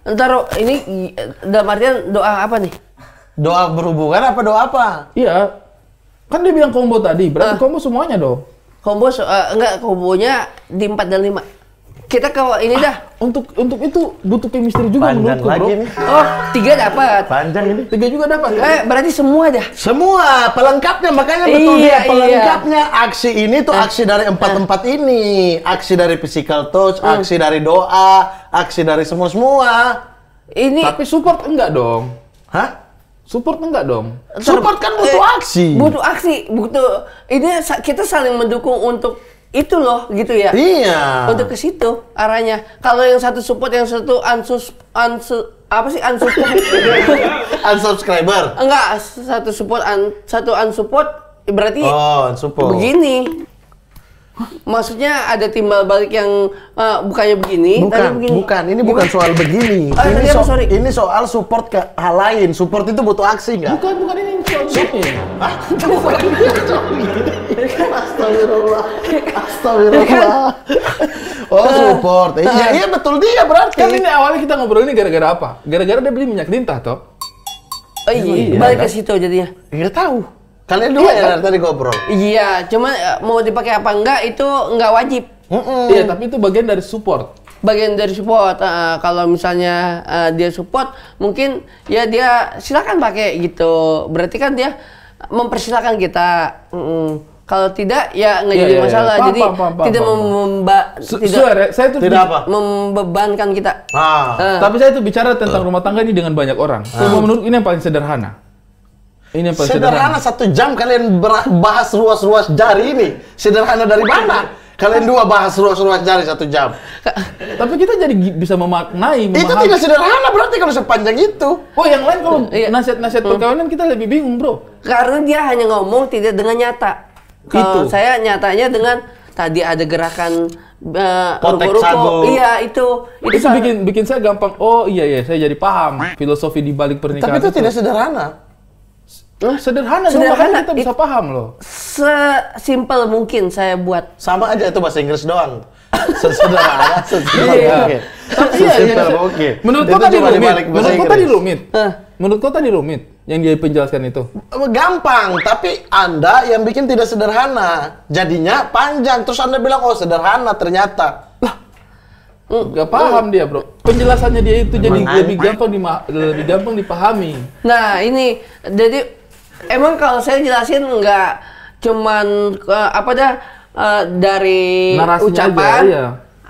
Ntar ini dalam artian doa apa nih? Doa berhubungan apa doa apa? Iya. Kan dia bilang combo tadi, berarti combo semuanya dong. Combo enggak kombonya di 4 dan 5. Kita ke ini dah. Untuk itu butuh chemistry juga Panjang menurutku, bro. lagi nih. Oh, 3 dapat. Panjang ini. 3 juga dapat. Berarti semua dah. Semua pelengkapnya makanya betul Iya, dia pelengkapnya aksi ini tuh aksi dari empat ini, aksi dari physical touch, aksi dari doa, aksi dari semua. Ini Tapi support enggak dong. Hah? Support enggak dong. Support kan butuh aksi. butuh aksi, butuh ini kita saling mendukung untuk itu loh gitu ya. Iya. Untuk ke situ arahnya. Kalau yang satu support, yang satu unsupport. Unsubscriber. Enggak, satu support, satu unsupport berarti Oh, support. begini. Maksudnya ada timbal balik yang bukannya begini, tapi Bukan, begini. bukan. Ini bukan soal begini. Oh, ini, tadi apa, sorry. ini soal support ke hal lain. Support itu butuh aksi nggak? Bukan ini support. Astagfirullah. Astagfirullah. Oh, support. Iya, iya betul dia berarti. Kan ini awalnya kita ngobrol ini gara-gara apa? Gara-gara dia beli minyak lintah toh. Oh iya, Iya, balik kan? ke situ jadinya. Nggak tahu. Kalian dua ya dari tadi ngobrol. Iya, cuma mau dipakai apa enggak itu enggak wajib. Iya, tapi itu bagian dari support. Bagian dari support. Kalau misalnya dia support, mungkin ya dia silakan pakai gitu. Berarti kan dia mempersilahkan kita. Kalau tidak ya nggak Iya, jadi iya, masalah. iya. Jadi Paham, tidak Swear, ya, saya tuh Tidak apa? membebankan kita. Tapi saya tuh bicara tentang rumah tangga ini dengan banyak orang. Cuma menurut ini yang paling sederhana. Ini yang paling Sederhana 1 jam kalian bahas ruas-ruas jari ini. Sederhana dari mana? Kalian dua bahas ruas-ruas jari 1 jam. Tapi kita jadi bisa memaknai, Itu memahami. tidak sederhana berarti kalau sepanjang itu. Oh, yang lain kalau Iya. nasihat-nasihat perkawinan kita lebih bingung, bro. Karena dia hanya ngomong tidak dengan nyata. Kalau Itu. saya nyatanya dengan tadi ada gerakan Potek ruko-ruko. sagu. Iya, itu Itu bikin saya gampang. Oh iya saya jadi paham filosofi di balik pernikahan. Tapi itu tidak sederhana. Sederhana, Sederhana. kita bisa paham loh. Sesimpel mungkin saya buat. Sama aja itu bahasa Inggris doang. Sederhana, sesimpel Iya. mungkin. Tapi iya, Sesimpel iya. mungkin. Menurut Itu kau tadi cuma rumit. dibalik bahasa Menurut kau Inggris. tadi rumit. Menurut kau tadi rumit yang dia penjelaskan itu. Gampang, tapi Anda yang bikin tidak sederhana. Jadinya panjang, terus Anda bilang, oh sederhana ternyata. Gak paham dia, bro. Penjelasannya dia itu jadi lebih gampang dipahami. Nah, ini jadi emang kalau saya jelasin nggak cuman dari Narasinya ucapan aja, iya.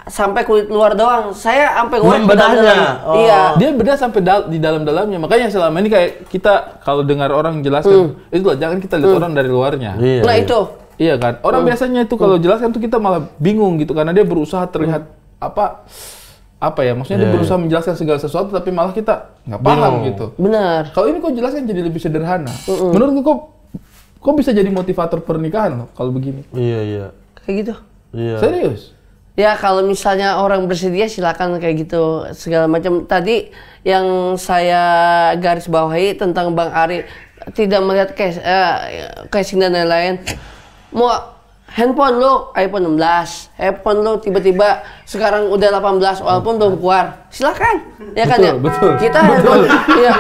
sampai kulit luar doang. Saya sampai ngorek Membedahnya. dalam-dalam. Oh. Iya. Dia beda sampai di dalam-dalamnya. Makanya selama ini kayak kita kalau dengar orang jelaskan, itulah jangan kita lihat orang dari luarnya. Iya, Nah, iya. itu. Iya kan? Orang biasanya itu kalau jelaskan tuh kita malah bingung gitu karena dia berusaha terlihat apa ya? Maksudnya dia berusaha menjelaskan segala sesuatu tapi malah kita nggak paham Bingung. gitu. Benar. Kalau ini kok jelaskan jadi lebih sederhana. Menurutku kok bisa jadi motivator pernikahan loh kalau begini. Iya, iya. Kayak gitu. Iya. Serius? Ya kalau misalnya orang bersedia silakan kayak gitu segala macam. Tadi yang saya garis bawahi tentang Bang Ari tidak melihat casing dan lain-lain. Mau handphone lo iPhone 16, handphone lo tiba-tiba sekarang udah 18 walaupun belum keluar, silakan, ya kan ya. Betul. Kita handphone, ya.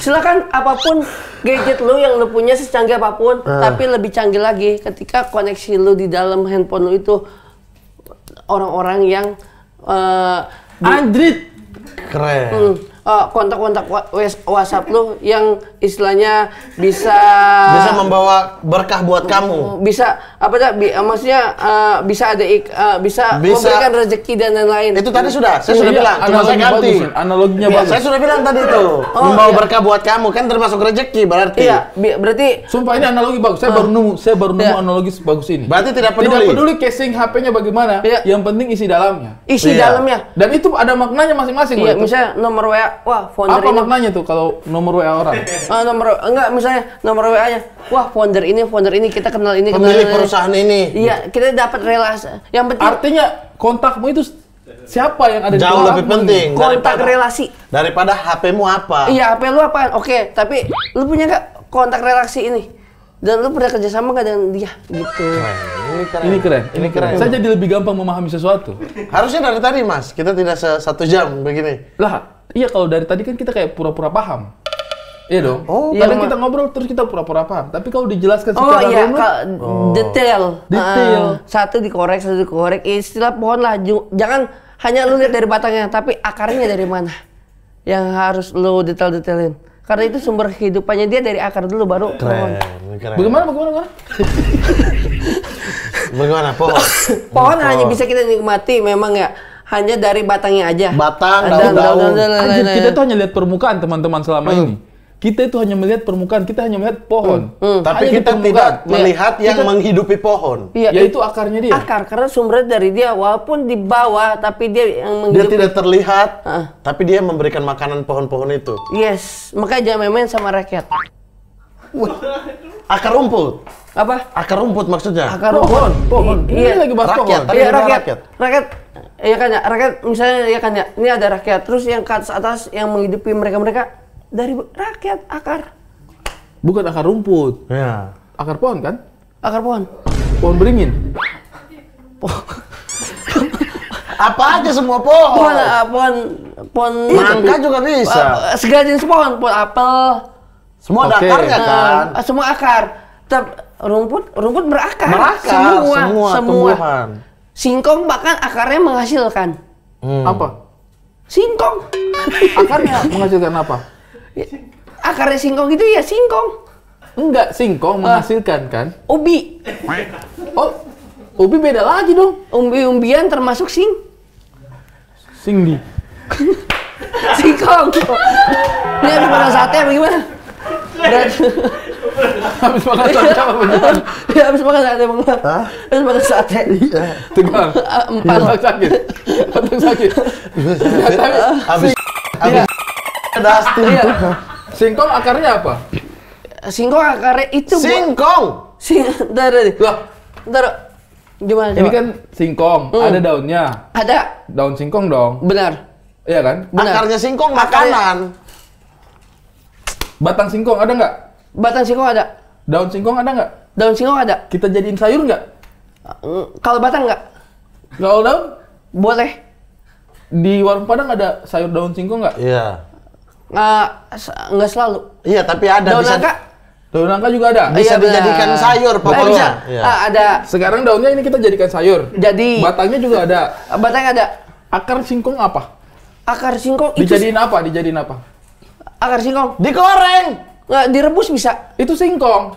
Silakan apapun gadget lo yang lo punya secanggih apapun, tapi lebih canggih lagi ketika koneksi lo di dalam handphone lo itu orang-orang yang Android. Keren. kontak-kontak WhatsApp lu yang istilahnya bisa membawa berkah buat kamu. Bisa apa dah? Maksudnya bisa ada bisa memberikan rezeki dan lain-lain. Itu tadi saya sudah bilang. Cuma saya ganti. Analoginya bagus. Saya sudah bilang tadi itu. Membawa berkah buat kamu kan termasuk rezeki berarti. Iya, berarti. Sumpah ini analogi bagus. Saya baru nemu analogi bagus ini. Berarti tidak peduli. Tidak peduli casing HP-nya bagaimana. Yang penting isi dalamnya. Isi dalamnya. Dan itu ada maknanya masing-masing. Iya, misalnya nomor WA. Wah, founder apa ini. maknanya tuh kalau nomor WA orang? Misalnya nomor WA-nya. Wah, founder ini kita kenal ini, pemilik perusahaan ini. Iya, kita dapat relasi. Yang penting artinya kontakmu itu siapa yang ada di jauh lebih penting kontak relasi daripada HP-mu apa. Iya, HP lu apaan? Oke, tapi lu punya nggak kontak relasi ini? Dan lu pernah kerjasama nggak dengan dia? Gitu. Ini keren. Saya jadi lebih gampang memahami sesuatu. Harusnya dari tadi, Mas. Kita tidak 1 jam begini. Lah, iya kalau dari tadi kan kita kayak pura-pura paham. Iya dong. Oh, kadang kita ngobrol terus kita pura-pura paham. Tapi kalau dijelaskan secara detail. Satu dikorek. Istilah pohon lah. Jangan hanya lu lihat dari batangnya, tapi akarnya dari mana. Yang harus lu detail-detailin. Karena itu sumber kehidupannya dia dari akar dulu baru pohon. Keren. Bagaimana pohon? Pohon hanya bisa kita nikmati memang ya. Hanya dari batangnya aja. Batang, daun. Kita tuh hanya lihat permukaan teman-teman selama ini. Kita itu hanya melihat permukaan, kita hanya melihat pohon. Tapi hanya kita tidak melihat yang menghidupi pohon. Iya, yaitu akarnya dia. Akar, karena sumbernya dari dia. Walaupun di bawah, tapi dia yang menghidupi. Dia tidak terlihat, tapi dia memberikan makanan pohon-pohon itu. Yes, makanya jangan main-main sama rakyat. Akar rumput. Apa? Akar rumput maksudnya? Akar rumput. Pohon. Iya, lagi bahas rakyat. pohon. Iya, rakyat. Iya kan ya, rakyat misalnya ya kan ya. Ini ada rakyat, terus yang ke atas yang menghidupi mereka dari rakyat akar. Bukan akar rumput. Ya. Akar pohon kan? Akar pohon. Pohon beringin. Apa aja semua pohon. Pohon Mangga juga bisa. Segala jenis pohon apel. Semua ada akarnya kan? Semua akar. Rumput berakar. Semua tumbuhan. Singkong bahkan akarnya menghasilkan. Apa? Singkong. Akarnya menghasilkan apa? Akarnya singkong itu ya singkong. Enggak, singkong menghasilkan kan? Ubi. Oh, ubi beda lagi dong. Umbi-umbian termasuk Singdi. Singkong. Ini habis makan sate apa gimana? Habis makan sate apa beneran? Ya habis makan sate bang. Habis makan sate. Tegang. Otak sakit. Habis dustin. Singkong akarnya apa? Singkong akarnya itu Singkong. Ntar. Gimana? Ini kan singkong, ada daunnya. Ada. Daun singkong dong. Benar. Iya kan? Benar. Akarnya singkong makanan. Batang singkong ada nggak? Batang singkong ada. Daun singkong ada nggak? Daun singkong ada. Kita jadiin sayur nggak? Kalau batang nggak? Kalau daun? Boleh. Di warung Padang ada sayur daun singkong nggak? Iya. Nggak selalu. Iya, tapi ada. Daun bisa nangka? Daun nangka juga ada. Bisa dijadikan sayur pokoknya. Bisa. Ada. Sekarang daunnya ini kita jadikan sayur. Jadi. Batangnya juga ada. Batang ada. Akar singkong apa? Akar singkong Dijadiin apa? Dijadiin apa? Akar singkong digoreng. nggak direbus bisa. Itu singkong.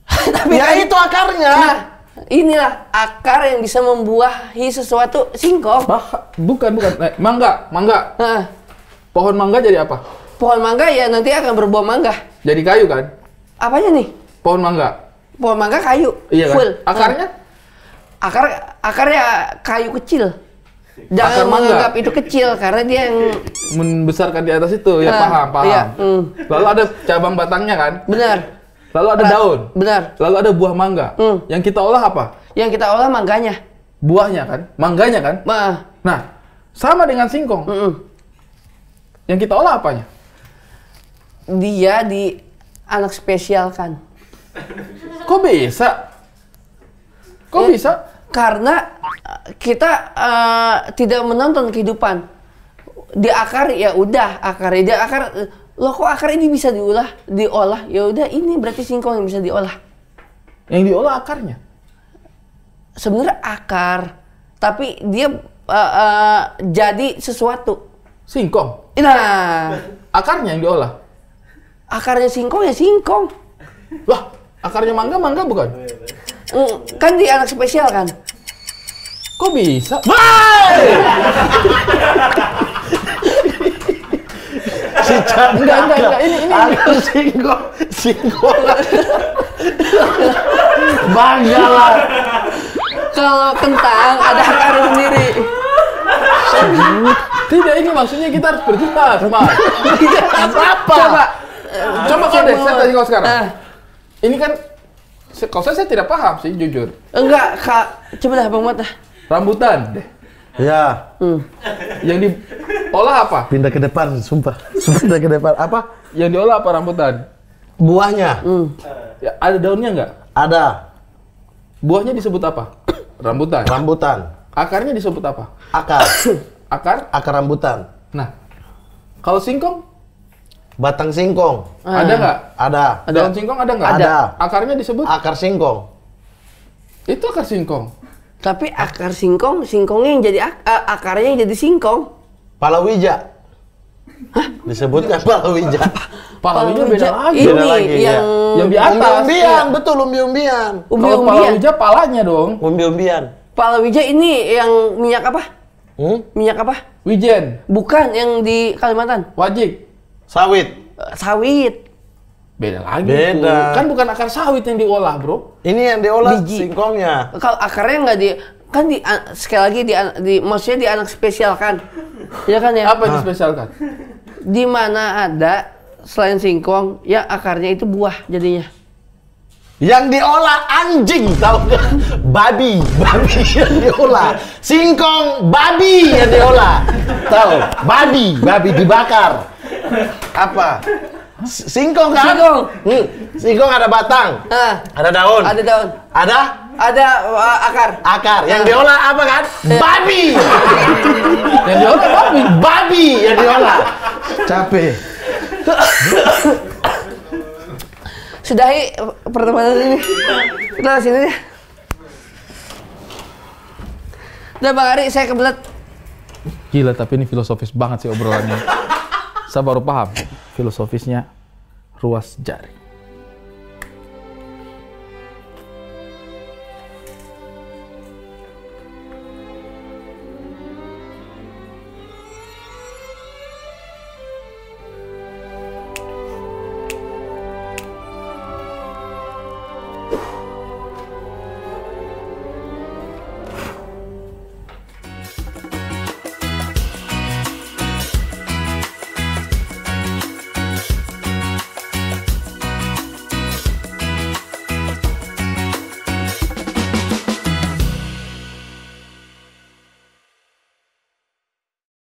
Tapi ya itu akarnya. Nah, inilah akar yang bisa membuahi sesuatu singkong. Bukan. Mangga. Nah, Pohon mangga jadi apa? pohon mangga ya nanti akan berbuah mangga. Jadi kayu kan? Apanya nih? Pohon mangga. Pohon mangga kayu. Iya kan? Full. Akarnya? Akarnya kayu kecil. Jangan menganggap itu kecil karena dia yang membesarkan di atas itu. Ya paham. Iya. Lalu ada cabang batangnya kan? Benar. Lalu ada daun. Benar. Lalu ada buah mangga. Yang kita olah apa? Yang kita olah mangganya. Buahnya kan? Mangganya kan? Nah, sama dengan singkong. Yang kita olah apanya? Dia di anak spesial kan. Kok bisa? Kok bisa? Karena kita tidak menonton kehidupan. Di akar ya udah akar, di akar loh kok akar ini bisa diolah ya udah ini berarti singkong yang bisa diolah. Yang diolah akarnya. Sebenarnya akar, tapi dia jadi sesuatu. Singkong. Nah, Akarnya yang diolah. akarnya singkong ya singkong. Wah, akarnya mangga bukan? Kan di anak spesial kan. Kok bisa? Si Chandra. Enggak. Ini. Aku singkong. Bangga lah. Kalau kentang ada akarnya sendiri. Tidak, ini maksudnya kita harus berjelas, Mas. Apa? Coba kau deh, saya tanya kau sekarang. Ini kan, kalau saya tidak paham sih, jujur. Enggak, Kak. Coba dah Bang Mat dah. Rambutan deh. Ya, Yang diolah apa? pindah ke depan, sumpah. Pindah ke depan. Apa? Yang diolah apa rambutan? Buahnya. Ya, ada daunnya nggak? Ada. Buahnya disebut apa? Rambutan. Rambutan. Akarnya disebut apa? Akar. Akar? Akar rambutan. Nah, kalau singkong, Batang singkong. ada nggak? Ada. Daun singkong ada nggak? Ada. Akarnya disebut? Akar singkong. Itu akar singkong. Tapi akar singkongnya yang jadi akarnya yang jadi singkong. Palawija. Disebutnya palawija. Palawija beda lagi. Ini Beda lagi, Yang di atas. Umbi-umbian, betul umbi-umbian. Kalau Umbi-umbian. palawija palanya dong. Umbi-umbian. Palawija ini yang minyak apa? Minyak apa? Wijen, Bukan yang di Kalimantan. wajik. Sawit. Sawit. Beda lagi. Beda. Tuh. Kan bukan akar sawit yang diolah, bro. Ini yang diolah Biji. singkongnya. Kalau akarnya nggak kan sekali lagi maksudnya di anak spesial kan. Ya kan ya? Apa yang dispesialkan? Di mana ada selain singkong ya akarnya itu buah jadinya. Yang diolah anjing, tahu nggak? Babi yang diolah. Singkong, babi yang diolah. Tahu? Babi dibakar. Apa? Singkong kan? Singkong. Singkong ada batang, ada daun, Ada daun. Ada akar. akar. Yang diolah apa kan? Babi. Yang diolah babi. Babi yang diolah. Capek. Sudahi pertemanan ini. Udah sini deh. Udah Bang Ari, saya kebelet. Gila, tapi ini filosofis banget sih obrolannya. Saya baru paham filosofisnya ruas jari.